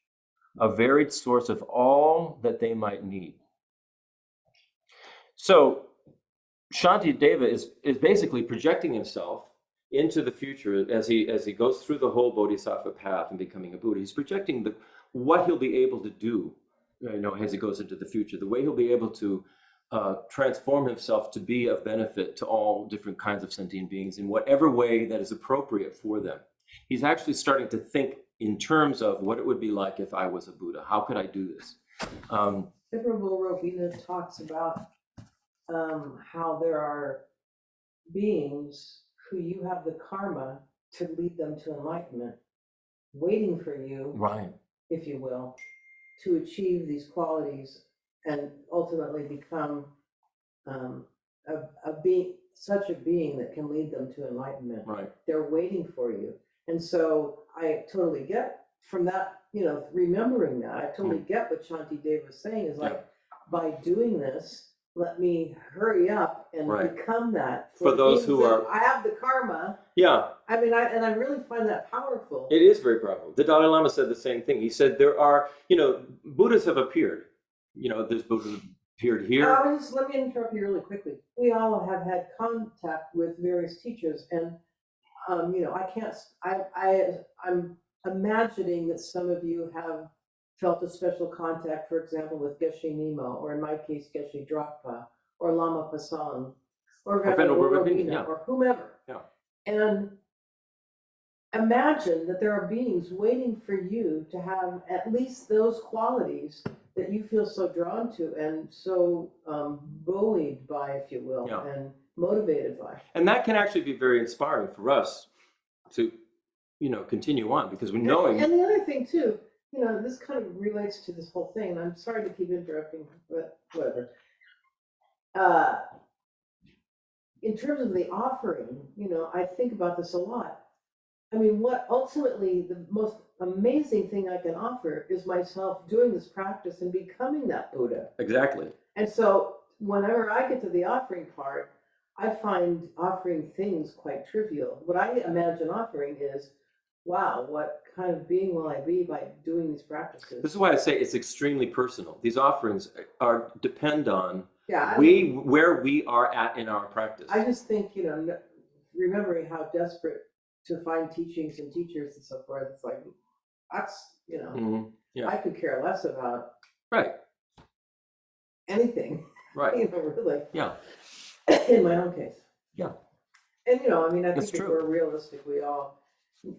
a varied source of all that they might need. So Shantideva is basically projecting himself into the future as he goes through the whole Bodhisattva path and becoming a Buddha. He's projecting what he'll be able to do, as he goes into the future, the way he'll be able to transform himself to be of benefit to all different kinds of sentient beings in whatever way that is appropriate for them. He's actually starting to think in terms of what it would be like if I was a Buddha. How could I do this? Venerable Robina talks about how there are beings who you have the karma to lead them to enlightenment, waiting for you, right, if you will, to achieve these qualities and ultimately become such a being that can lead them to enlightenment. Right. They're waiting for you. And so I totally get from that, remembering that, I totally get what Shantideva was saying is like, by doing this, let me hurry up and become that. For those who are... I have the karma. Yeah. I mean, I really find that powerful. It is very powerful. The Dalai Lama said the same thing. He said there are, Buddhas have appeared. There's Buddhas appeared here. Let me interrupt you really quickly. We all have had contact with various teachers, and I'm imagining that some of you have felt a special contact, for example, with Geshe Nemo, or in my case, Geshe Drakpa, or Lama Pasang, or Venerable Venerable Rabina, Rabina, yeah. or whomever. Yeah. And imagine that there are beings waiting for you to have at least those qualities that you feel so drawn to and so buoyed by, if you will, Yeah. and motivated by. And that can actually be very inspiring for us to, continue on, because we know. And the other thing too, this kind of relates to this whole thing, and I'm sorry to keep interrupting, but whatever. In terms of the offering, I think about this a lot. I mean, what ultimately the most amazing thing I can offer is myself doing this practice and becoming that Buddha. Exactly. And so whenever I get to the offering part, I find offering things quite trivial. What I imagine offering is, wow, what kind of being will I be by doing these practices? This is why I say it's extremely personal. These offerings depend on Yeah, where we are at in our practice. I just think, remembering how desperate to find teachings and teachers and so forth, it's like, that's, Yeah. I could care less about Right. anything, Right. really. Yeah. In my own case. Yeah. And, I think That's if true. we're realistic,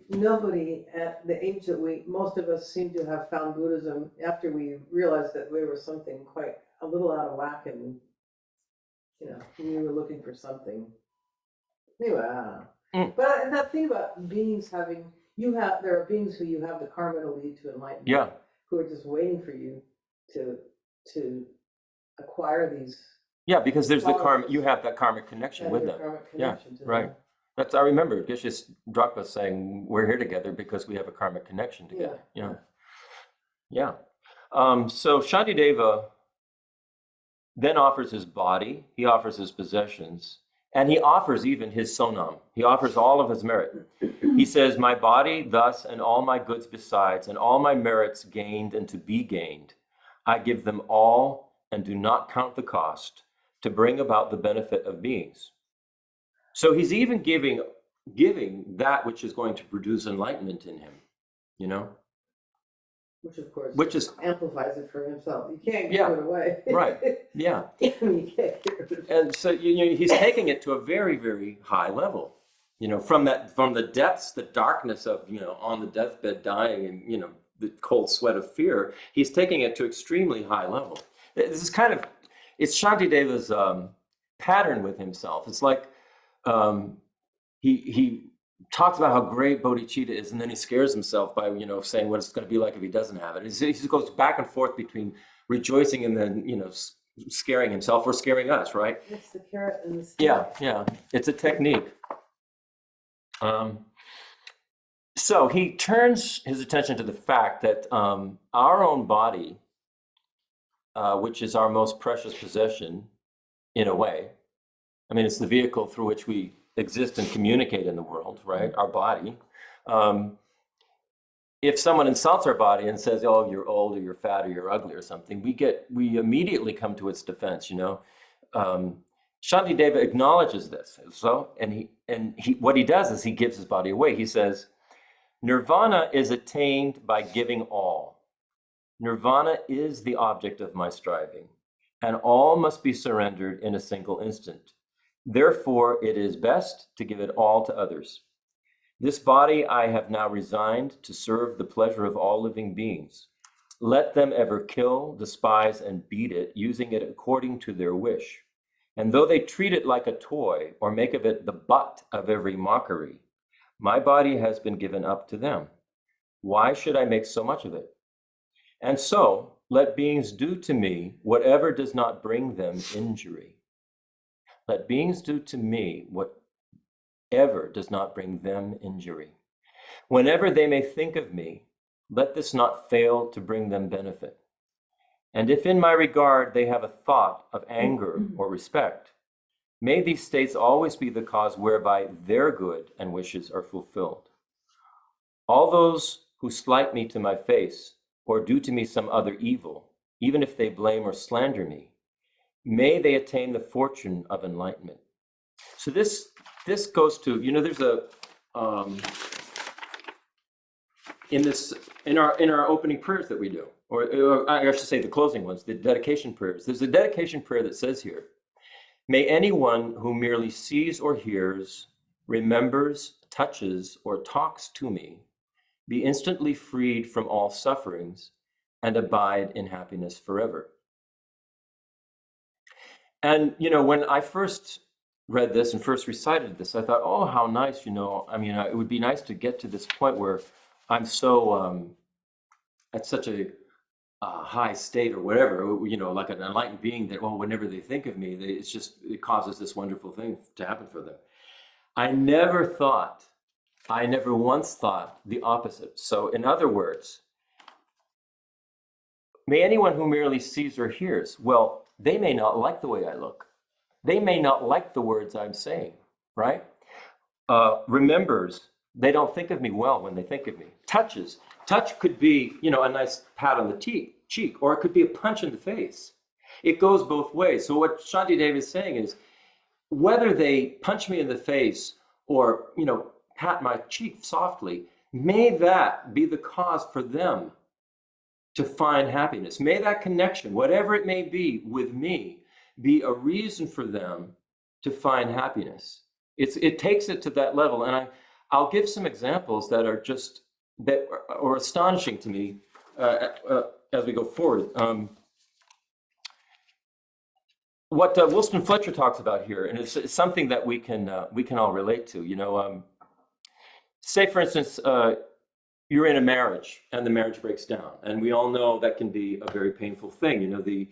nobody at the age that most of us seem to have found Buddhism after we realized that we were something quite a little out of whack, and, we were looking for something. Anyway, I don't know. But that thing about beings there are beings who you have the karma to lead to enlightenment. Yeah. Who are just waiting for you to acquire these. Yeah, because there's the karma. qualities. You have that karmic connection with them. Karmic connection to right. them. I remember Geshe Drakpa saying, "We're here together because we have a karmic connection together." Yeah. So Shantideva then offers his body, he offers his possessions, and he offers even his sonam. He offers all of his merit. He says, "My body thus and all my goods besides, and all my merits gained and to be gained, I give them all and do not count the cost to bring about the benefit of beings." So he's even giving that which is going to produce enlightenment in him, Which of course amplifies it for himself. You can't give it away. Right. Yeah. You can't get rid of it. And so he's taking it to a very, very high level. From the depths, the darkness of on the deathbed dying, and the cold sweat of fear, he's taking it to extremely high level. This is it's Shantideva's pattern with himself. It's like he talks about how great Bodhicitta is, and then he scares himself by saying what it's going to be like if he doesn't have it. He just goes back and forth between rejoicing and then scaring himself or scaring us, right? It's the carrot and the stick. Yeah. It's a technique. So he turns his attention to the fact that our own body, which is our most precious possession, in a way. I mean, it's the vehicle through which we exist and communicate in the world, right? Our body. If someone insults our body and says, "Oh, you're old, or you're fat, or you're ugly," or something, we immediately come to its defense. Shantideva acknowledges this. So, and he what he does is he gives his body away. He says, "Nirvana is attained by giving all. Nirvana is the object of my striving, and all must be surrendered in a single instant. Therefore, it is best to give it all to others. This body I have now resigned to serve the pleasure of all living beings. Let them ever kill, despise, and beat it, using it according to their wish. And though they treat it like a toy or make of it the butt of every mockery, my body has been given up to them. Why should I make so much of it? And so, let beings do to me whatever does not bring them injury. Let beings do to me whatever does not bring them injury. Whenever they may think of me, let this not fail to bring them benefit. And if in my regard they have a thought of anger or respect, may these states always be the cause whereby their good and wishes are fulfilled. All those who slight me to my face or do to me some other evil, even if they blame or slander me, may they attain the fortune of enlightenment." So this goes to, there's a in our opening prayers that we do, or I should say the closing ones, the dedication prayers. There's a dedication prayer that says here, may anyone who merely sees or hears, remembers, touches, or talks to me be instantly freed from all sufferings and abide in happiness forever. And, when I first read this and first recited this, I thought, oh, how nice, it would be nice to get to this point where I'm so, at such a high state or whatever, like an enlightened being that, well, whenever they think of me, it causes this wonderful thing to happen for them. I never once thought the opposite. So in other words, may anyone who merely sees or hears, well, they may not like the way I look. They may not like the words I'm saying, right? Remembers, they don't think of me well when they think of me. Touch could be, a nice pat on the cheek, or it could be a punch in the face. It goes both ways. So what Shantideva is saying is, whether they punch me in the face or, pat my cheek softly, may that be the cause for them to find happiness. May that connection, whatever it may be with me, be a reason for them to find happiness. It takes it to that level. And I'll give some examples that are astonishing to me as we go forward. What Wulstan Fletcher talks about here, and it's something that we can all relate to. Say, for instance, you're in a marriage and the marriage breaks down, and we all know that can be a very painful thing.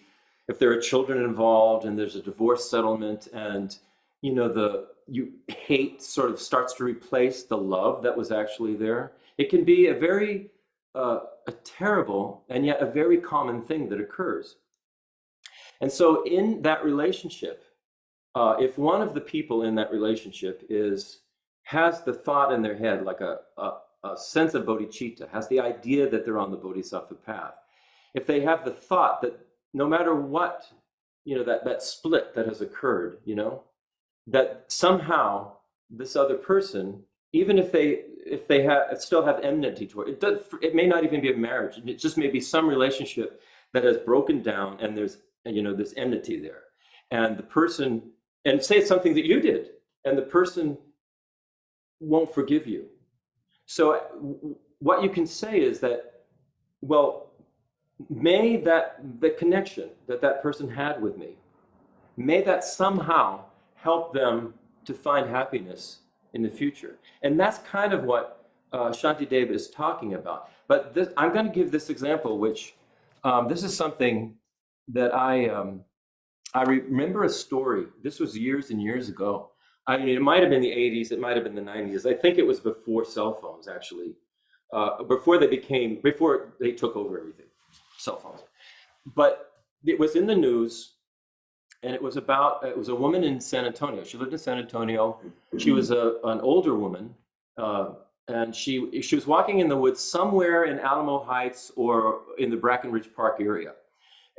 If there are children involved and there's a divorce settlement, and hate sort of starts to replace the love that was actually there, it can be a very a terrible and yet a very common thing that occurs. And so in that relationship, if one of the people in that relationship has the thought in their head, like a sense of bodhicitta, has the idea that they're on the bodhisattva path, if they have the thought that no matter what, that split that has occurred, that somehow this other person, even if they still have enmity toward it, it may not even be a marriage. It just may be some relationship that has broken down, and there's this enmity there, and the person, and say it's something that you did, and the person won't forgive you. So what you can say is that, well, may the connection that person had with me, may that somehow help them to find happiness in the future. And that's kind of what Shantideva is talking about. But I'm going to give this example, which this is something that I remember a story. This was years and years ago. I mean, it might have been the 80s, it might have been the 90s. I think it was before cell phones, actually, before they took over everything, cell phones. But it was in the news, and it was a woman in San Antonio. She lived in San Antonio. She was an older woman, and she was walking in the woods somewhere in Alamo Heights or in the Brackenridge Park area.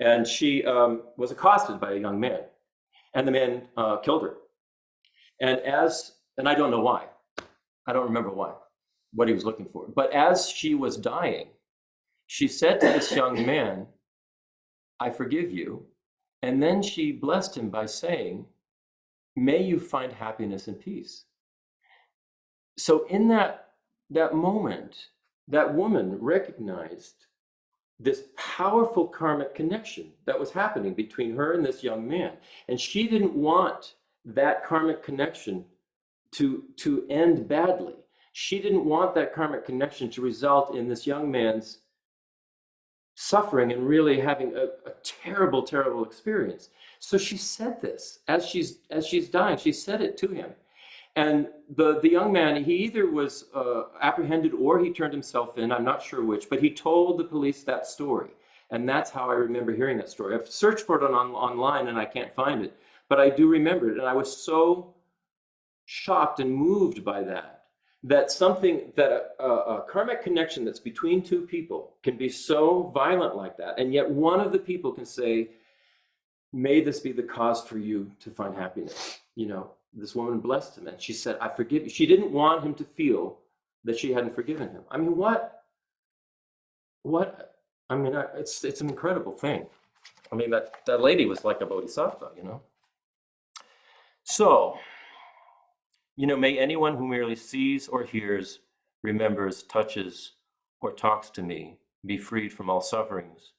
And she was accosted by a young man, and the man killed her. And I don't know why. I don't remember what he was looking for. But as she was dying, she said to this young man, "I forgive you." And then she blessed him by saying, "May you find happiness and peace." So in that moment, that woman recognized this powerful karmic connection that was happening between her and this young man. And she didn't want that karmic connection to end badly. She didn't want that karmic connection to result in this young man's suffering and really having a terrible, terrible experience. So she said this as she's dying. She said it to him. And the young man, he either was apprehended or he turned himself in. I'm not sure which, but he told the police that story. And that's how I remember hearing that story. I've searched for it online and I can't find it, but I do remember it. And I was so shocked and moved by that something that a karmic connection that's between two people can be so violent like that. And yet one of the people can say, "May this be the cause for you to find happiness." This woman blessed him and she said, "I forgive you." She didn't want him to feel that she hadn't forgiven him. I mean, what I mean, it's an incredible thing. I mean, that lady was like a bodhisattva, you know? So, you know, may anyone who merely sees or hears, remembers, touches, or talks to me be freed from all sufferings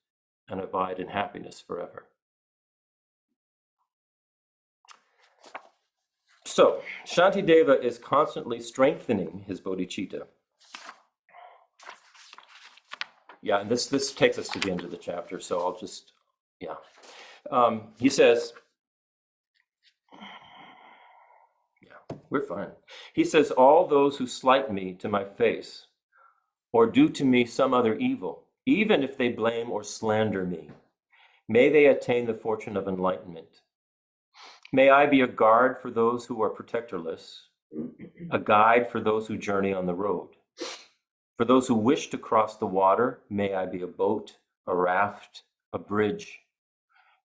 and abide in happiness forever. So, Shantideva is constantly strengthening his bodhicitta. Yeah, and this takes us to the end of the chapter, so I'll just, yeah. He says, yeah, we're fine. He says, all those who slight me to my face or do to me some other evil, even if they blame or slander me, may they attain the fortune of enlightenment. May I be a guard for those who are protectorless, a guide for those who journey on the road. For those who wish to cross the water, may I be a boat, a raft, a bridge.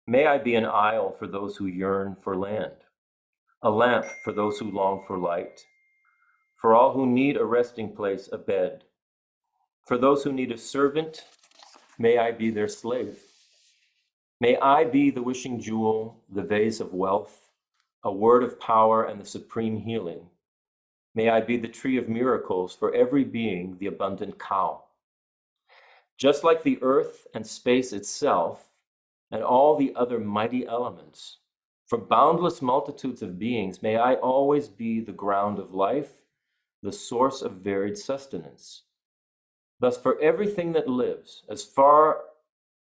May I be an isle for those who yearn for land, a lamp for those who long for light, for all who need a resting place, a bed. For those who need a servant, may I be their slave. May I be the wishing jewel, the vase of wealth, a word of power and the supreme healing. May I be the tree of miracles for every being, the abundant cow. Just like the earth and space itself and all the other mighty elements, for boundless multitudes of beings, may I always be the ground of life, the source of varied sustenance. Thus, for everything that lives, as far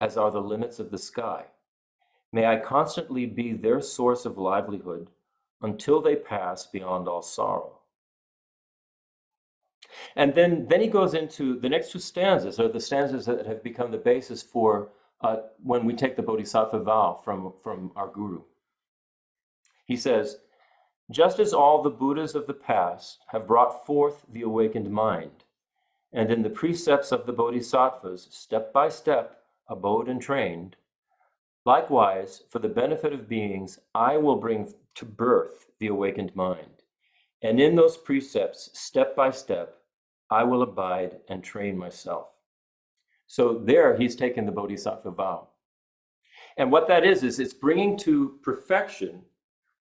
as are the limits of the sky, may I constantly be their source of livelihood until they pass beyond all sorrow. And then he goes into the next two stanzas, are the stanzas that have become the basis for when we take the Bodhisattva vow from our guru. He says, just as all the Buddhas of the past have brought forth the awakened mind, and in the precepts of the Bodhisattvas, step by step, abode and trained, likewise, for the benefit of beings, I will bring to birth the awakened mind. And in those precepts, step by step, I will abide and train myself. So there, he's taken the Bodhisattva vow. And what that is it's bringing to perfection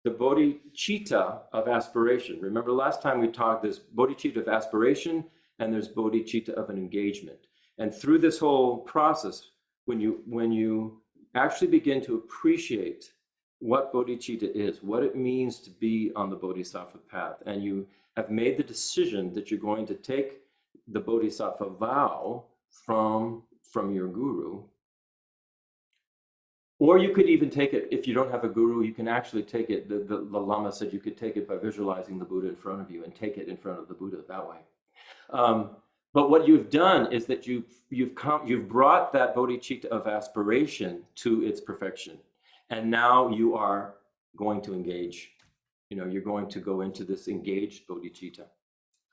the Bodhicitta of aspiration. Remember last time we talked, there's Bodhicitta of aspiration and there's Bodhicitta of an engagement. And through this whole process, when you actually begin to appreciate what bodhicitta is, what it means to be on the bodhisattva path, and you have made the decision that you're going to take the bodhisattva vow from your guru, or you could even take it, if you don't have a guru, you can actually take it, the Lama said you could take it by visualizing the Buddha in front of you and take it in front of the Buddha that way. But what you've done is that you've brought that bodhicitta of aspiration to its perfection. And now you are going to engage. You know, you're going to go into this engaged bodhicitta,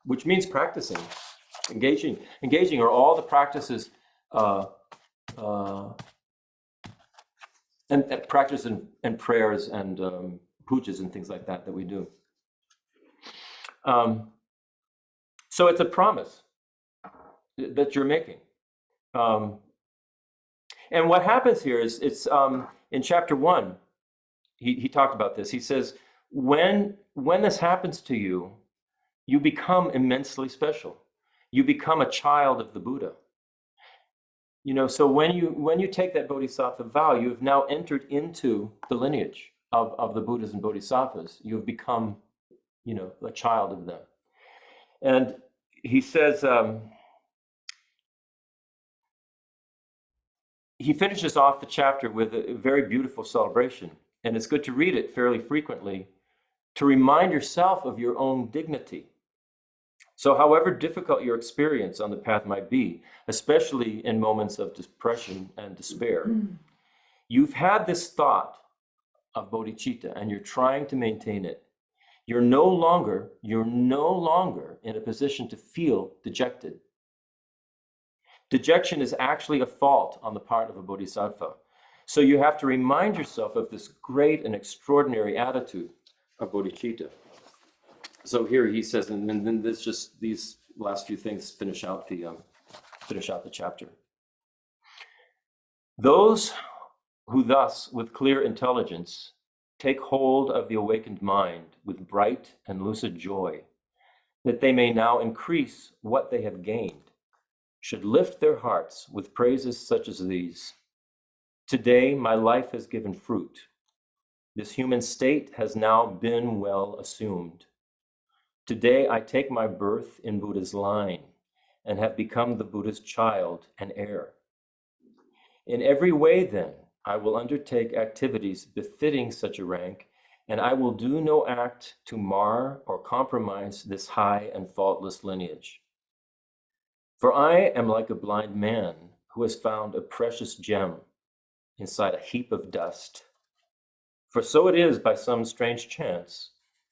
which means practicing. Engaging are all the practices and practice and prayers and pujas and things like that we do. So it's a promise that you're making. And what happens here is it's in chapter 1, he talked about this. He says, when this happens to you, you become immensely special. You become a child of the Buddha. You know, so when you take that bodhisattva vow, you have now entered into the lineage of the Buddhas and Bodhisattvas. You have become, you know, a child of them. And he says, he finishes off the chapter with a very beautiful celebration. And it's good to read it fairly frequently to remind yourself of your own dignity. So however difficult your experience on the path might be, especially in moments of depression and despair, you've had this thought of bodhicitta and you're trying to maintain it. You're no longer in a position to feel dejected. Dejection is actually a fault on the part of a bodhisattva. So you have to remind yourself of this great and extraordinary attitude of bodhicitta. So here he says, and then this just these last few things finish out the chapter. Those who thus, with clear intelligence, take hold of the awakened mind with bright and lucid joy, that they may now increase what they have gained, should lift their hearts with praises such as these. Today my life has given fruit. This human state has now been well assumed. Today I take my birth in Buddha's line and have become the Buddha's child and heir. In every way, then, I will undertake activities befitting such a rank, and I will do no act to mar or compromise this high and faultless lineage. For I am like a blind man who has found a precious gem inside a heap of dust. For so it is by some strange chance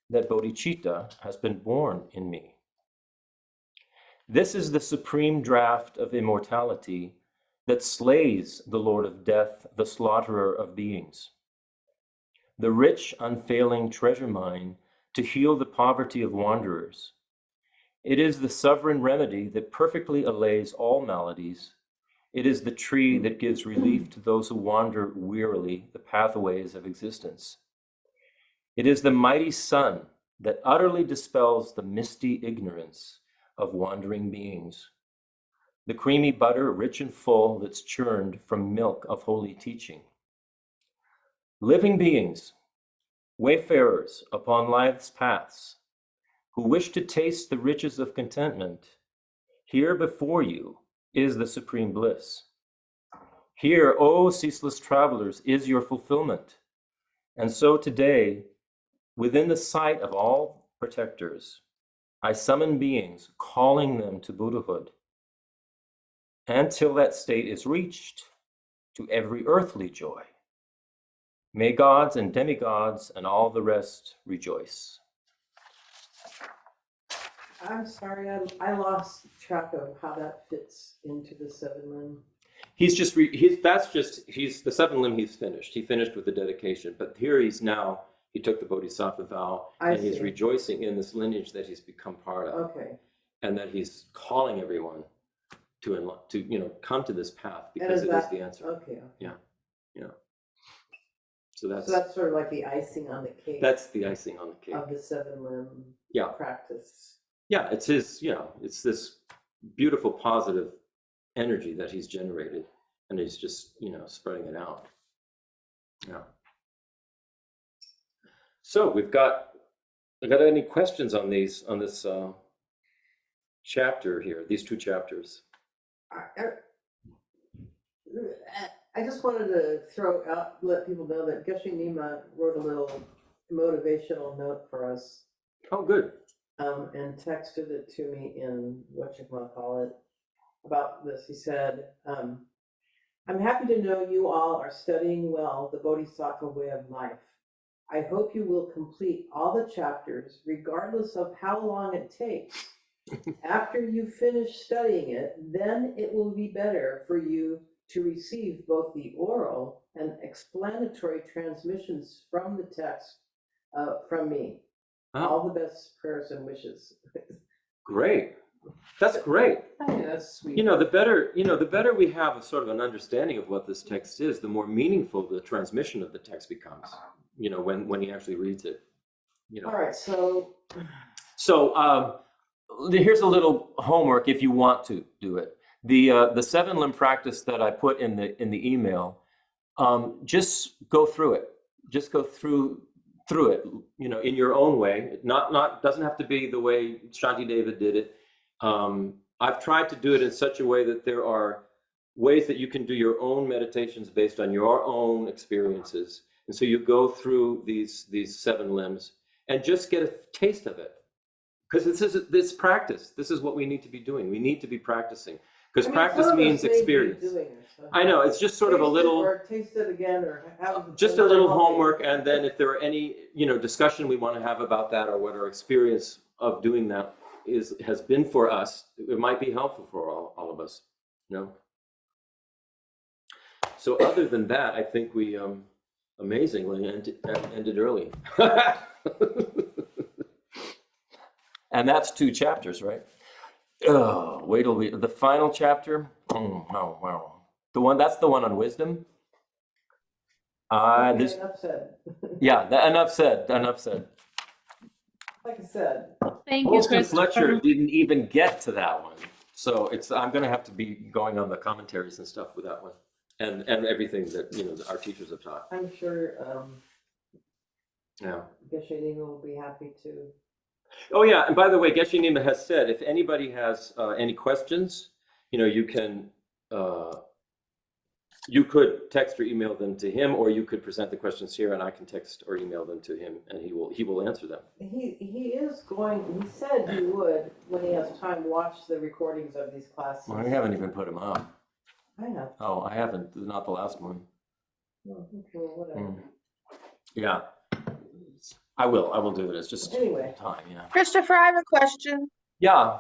that Bodhicitta has been born in me. This is the supreme draught of immortality that slays the Lord of Death, the slaughterer of beings. The rich, unfailing treasure mine to heal the poverty of wanderers. It is the sovereign remedy that perfectly allays all maladies. It is the tree that gives relief to those who wander wearily the pathways of existence. It is the mighty sun that utterly dispels the misty ignorance of wandering beings. The creamy butter, rich and full, that's churned from milk of holy teaching. Living beings, wayfarers upon life's paths, who wish to taste the riches of contentment, here before you is the supreme bliss. Here, O ceaseless travelers, is your fulfillment. And so today, within the sight of all protectors, I summon beings, calling them to Buddhahood. Until that state is reached, to every earthly joy, may gods and demigods and all the rest rejoice. I'm sorry, I lost track of how that fits into the seven limb. He's the seven limb he's finished. He finished with the dedication, but here he took the Bodhisattva vow, and he's rejoicing in this lineage that he's become part of. Okay. And that he's calling everyone to come to this path because it is the answer. Okay. Yeah. So that's sort of like the icing on the cake. That's the icing on the cake of the seven limb practice. Yeah, it's his. It's this beautiful positive energy that he's generated, and he's just spreading it out. Yeah. So I got any questions on this chapter here? These two chapters. I just wanted to let people know that Geshe Nima wrote a little motivational note for us. Oh, good. And texted it to me in about this. He said, I'm happy to know you all are studying well the Bodhisattva way of life. I hope you will complete all the chapters, regardless of how long it takes. After you finish studying it, then it will be better for you to receive both the oral and explanatory transmissions from the text from me. All the best prayers and wishes. Great. That's great. That's sweet. The better we have a sort of an understanding of what this text is, the more meaningful the transmission of the text becomes. When he actually reads it. All right. So here's a little homework if you want to do it. The seven limb practice that I put in the email. Just go through it. Just go through it. In your own way. Not doesn't have to be the way Shantideva did it. I've tried to do it in such a way that there are ways that you can do your own meditations based on your own experiences. And so you go through these seven limbs and just get a taste of it. Because this practice. This is what we need to be doing. We need to be practicing. Because practice means experience. I know, it's just sort of a little... Or taste it again, or have... Just a little homework, and then if there are any, discussion we want to have about that, or what our experience of doing that has been for us, it might be helpful for all of us, So other than that, I think we amazingly ended early. And that's 2 chapters, right? Oh, wait till the final chapter. Oh, wow. That's the one on wisdom. Okay, This, enough said. yeah, enough said, enough said. Like I said, Thank you, Wulstan Fletcher Christopher. didn't even get to that one. So I'm going to have to be going on the commentaries and stuff with that one. And everything that, our teachers have taught. I'm sure Yeah. Shantideva will be happy to. Oh, yeah. And by the way, Geshe Nima has said, if anybody has any questions, you can, you could text or email them to him, or you could present the questions here and I can text or email them to him and he will answer them. He said he would, when he has time, watch the recordings of these classes. Well, I haven't even put them up. I have. Oh, I haven't. Not the last one. Oh, okay, well, whatever. Yeah. I will do it. It's just Anyway. time, yeah. Christopher, I have a question. Yeah.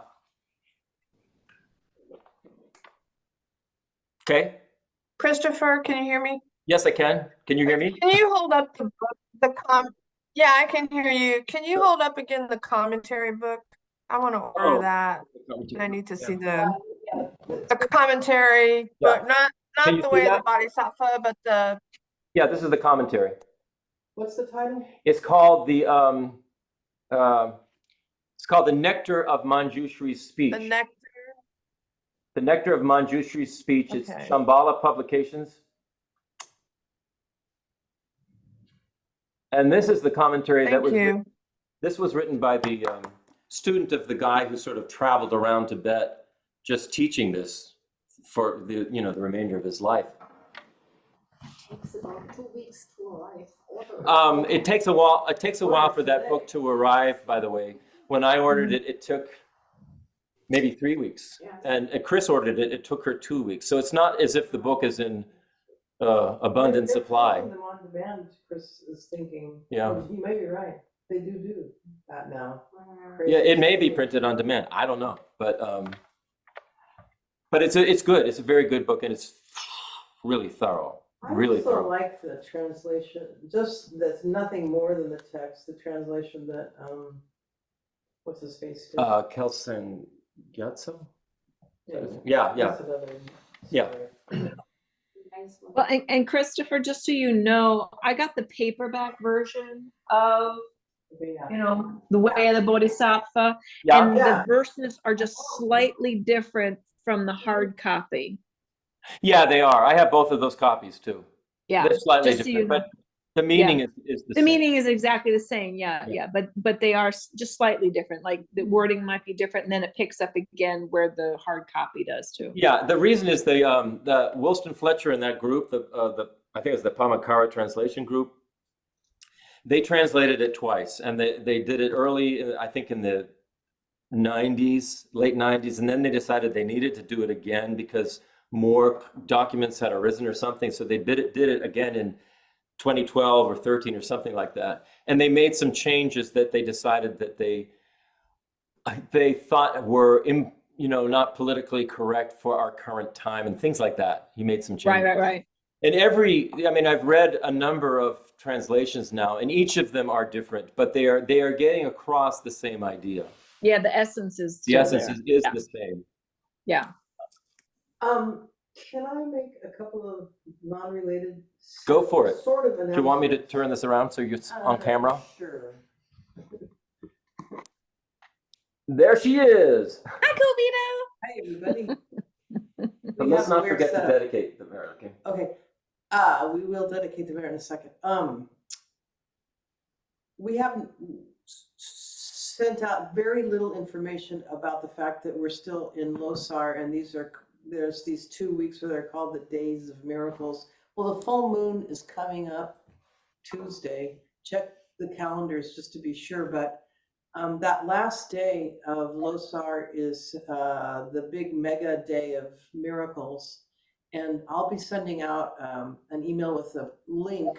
Okay. Christopher, can you hear me? Yes, I can. Can you hear me? Can you hold up the book, Yeah, I can hear you. Can you hold up again the commentary book? I want to order that. I need to see the commentary Yeah. book, not Can you the see way the that? Bodhisattva, but the Yeah, this is the commentary. What's the title? It's called the Nectar of Manjushri's Speech. the nectar. The Nectar of Manjushri's Speech. It's Okay. Shambhala Publications. And this is the commentary that was written. This was written by the student of the guy who sort of traveled around Tibet just teaching this for the the remainder of his life. It takes about 2 weeks to arrive. It takes a while. It takes a while for that book to arrive. By the way, when I ordered it, it took maybe 3 weeks, and Chris ordered it. It took her 2 weeks. So it's not as if the book is in abundant supply. Them on demand, Chris is thinking. Yeah. You may be right. They do that now. Yeah, it may be printed on demand. I don't know, but it's good. It's a very good book, and it's really thorough. Really I also thorough. like the translation. Just that's nothing more than the text. The translation that what's his face did. Kelsen Gyatso? Yeah. Yeah. That's another Yeah. story. Nice one. Well, and Christopher, just so you know, I got the paperback version of, Yeah. the Way of the Bodhisattva, Yeah. and Yeah. the verses are just slightly different from the hard copy. Yeah, they are. I have both of those copies too. Yeah, They're slightly just so different, you know. but the meaning is the The same. meaning is exactly the same. Yeah, Yeah. but they are just slightly different. Like the wording might be different, and then it picks up again where the hard copy does too. Yeah, the reason is the Wulstan Fletcher in that group, I think it's the Padmakara translation group. They translated it twice, and they did it early, I think in the 90s, late 90s, and then they decided they needed to do it again because more documents had arisen or something. So they did it again in 2012 or 13 or something like that. And they made some changes that they decided that they thought were not politically correct for our current time and things like that. He made some changes. Right. And I've read a number of translations now, and each of them are different, but they are getting across the same idea. Yeah, the essence is The still essence there. is Yeah. the same. Yeah. Can I make a couple of non-related? Go for it. Sort of. Do you want me to turn this around so you're on camera? Sure. There she is. Hi, Covito. Hey, everybody. But We let's have a not weird forget to setup. dedicate the merit, okay? Okay. We will dedicate the merit in a second. We haven't sent out very little information about the fact that we're still in Losar, and there's these 2 weeks where they're called the Days of Miracles. Well, the full moon is coming up Tuesday. Check the calendars just to be sure, but that last day of Losar is the big mega day of miracles. And I'll be sending out an email with a link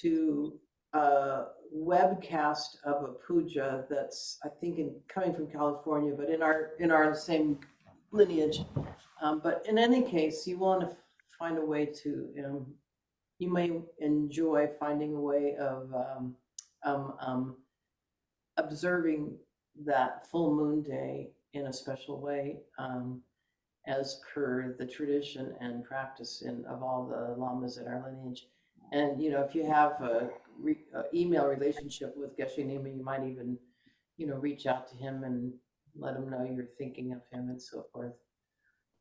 to a webcast of a puja that's, I think, coming from California, but in our same lineage. But in any case, you want to find a way to, you may enjoy finding a way of observing that full moon day in a special way. as per the tradition and practice of all the lamas in our lineage. And, if you have a email relationship with Geshe Nima, you might even, reach out to him and let him know you're thinking of him and so forth.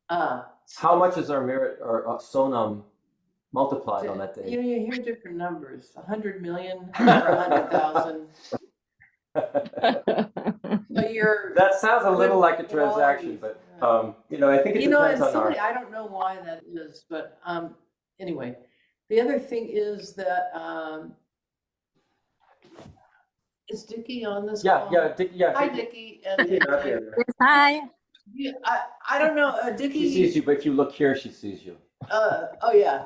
How much is our merit or sonam multiplied on that day? You hear different numbers, 100 million or 100,000. But That sounds a little like a transaction, but I think it depends on our. I don't know why that is, but anyway, the other thing is that is Dickie on this call? Yeah. Hi, Dickie. And, Hi. yeah, I don't know, Dickie. She sees you, but if you look here, she sees you. Oh yeah.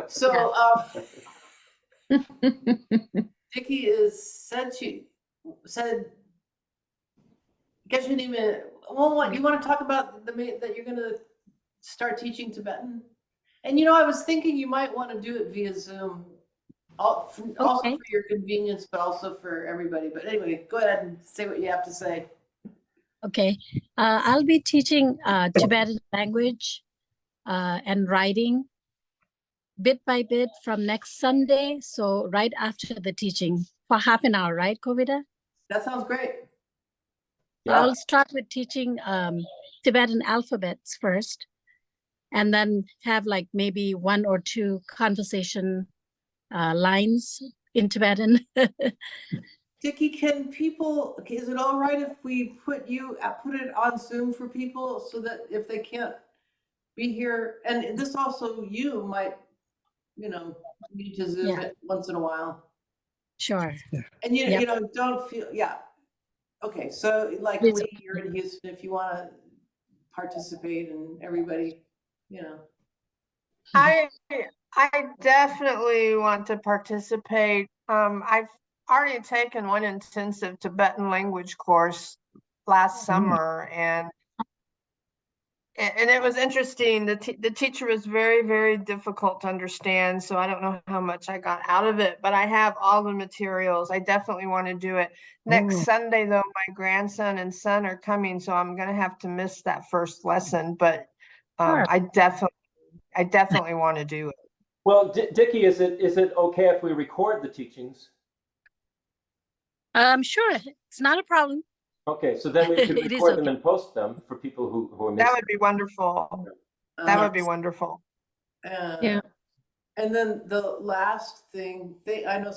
So Dickie said. Geshe Nima, you want to talk about that you're going to start teaching Tibetan? And I was thinking you might want to do it via Zoom, also for your convenience, but also for everybody. But anyway, go ahead and say what you have to say. Okay. I'll be teaching Tibetan language and writing bit by bit from next Sunday. So right after the teaching for half an hour, right, Kovida? That sounds great. Yeah. I'll start with teaching Tibetan alphabets first, and then have like maybe 1 or 2 conversation lines in Tibetan. Dickie, is it all right if we put it on Zoom for people so that if they can't be here, and this also you might, need to Zoom it once in a while. Sure. And don't feel, okay, so like Lee, you're in Houston, if you want to participate, and everybody, I definitely want to participate. I've already taken one intensive Tibetan language course last summer, and it was interesting. The teacher was very, very difficult to understand, so I don't know how much I got out of it, but I have all the materials. I definitely want to do it. Next Sunday, though, my grandson and son are coming, so I'm going to have to miss that first lesson, but I definitely want to do it. Well, Dickie, is it okay if we record the teachings? Sure, it's not a problem. Okay, so then we can It is record them okay. and post them for people who are missing. That would be wonderful. That would be wonderful. Yeah. And then the last thing, I know,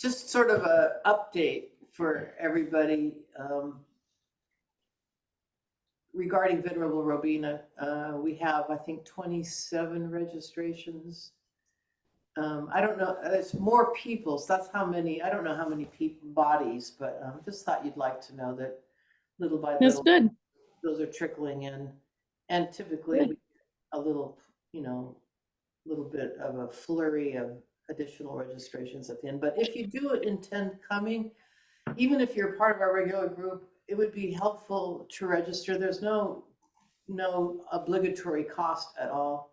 just sort of a update for everybody regarding Venerable Robina. We have, I think, 27 registrations. I don't know, it's more people, so that's how many, I don't know how many bodies, but just thought you'd like to know that little by little. That's good. Those are trickling in, and typically we get a little, little bit of a flurry of additional registrations at the end. But if you do intend coming, even if you're part of our regular group, it would be helpful to register. There's no obligatory cost at all,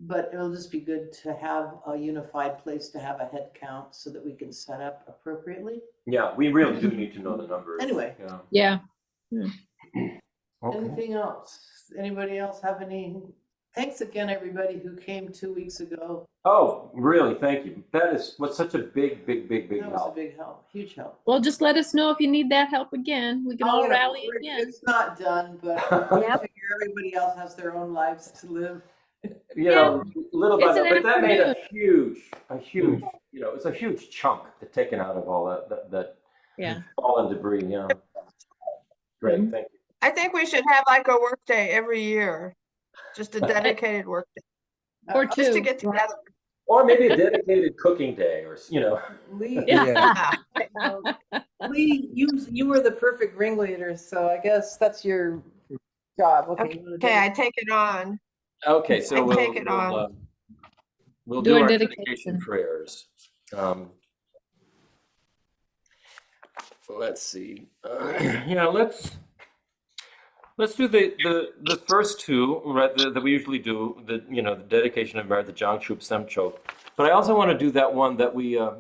but it'll just be good to have a unified place to have a head count so that we can set up appropriately. Yeah, we really do need to know the numbers. Anyway. Yeah. Okay. Anything else? Anybody else have any? Thanks again, everybody who came 2 weeks ago. Oh, really? Thank you. That was such a big That was a help. big help, huge help. Well, just let us know if you need that help again. We can all rally again. It's not done, but I figure everybody else has their own lives to live. Little by little, but that made a huge, it's a huge chunk taken out of all that fallen debris. Yeah. Great, thank you. I think we should have like a work day every year, just a dedicated work day. Or Just to two. get together. Or maybe a dedicated cooking day, or Lee, Yeah. Lee, you were the perfect ringleader, so I guess that's your job. Okay, I take it on. Okay, so we'll do our dedication prayers. Let's see. Let's do the first two, right? That we usually do, the dedication of merit, the Jangchup Semcho. But I also want to do that one that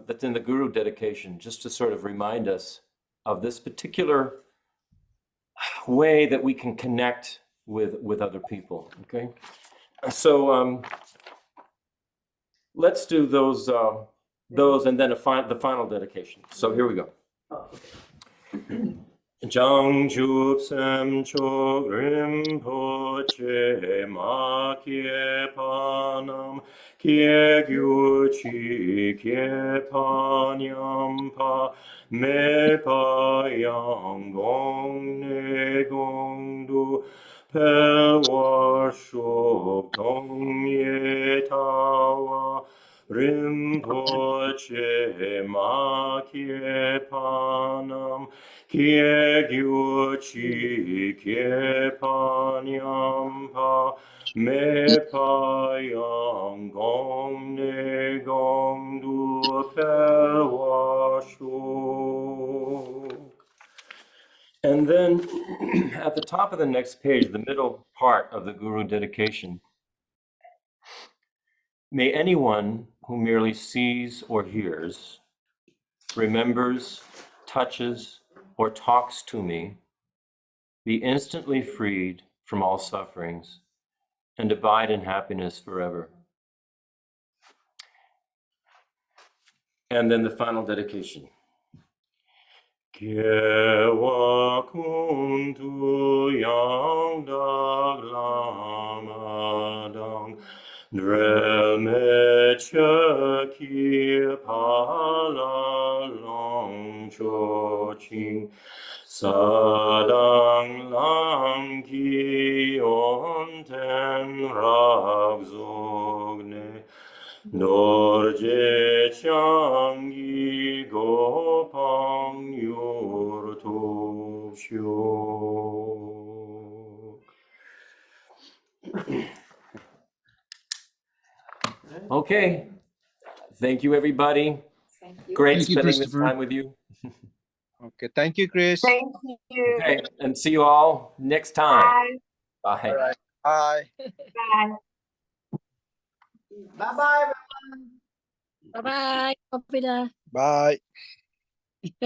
that's in the Guru dedication, just to sort of remind us of this particular way that we can connect with other people. Okay, so let's do those and then the final dedication. So here we go. Oh, Jangjup sem chok rinpoche ma kye panam kye gyu chi kye panyam pa me pa yang gong ne gong du pe wa shok tong ye tawa rinpoche ma kye panam Kie gyu chi kie panyam pa me pa yang gong ne gong du pe wa shu. And then at the top of the next page, the middle part of the Guru dedication, may anyone who merely sees or hears, remembers, touches, or talks to me be instantly freed from all sufferings and abide in happiness forever. And then the final dedication. Kyewa kuntu yang dag lama dang dre me che ki pa la long cho ching sadang lam ki on ten rab zogne Dorje changi gopang yurtu shuk. Okay. Thank you, everybody. Thank you. Great Thank you, spending this Christopher. time with you. Okay, thank you, Chris. Thank you. Okay, and see you all next time. Bye. Bye. All right. Bye. Bye. Bye bye. Bye-bye. Kopida. Bye.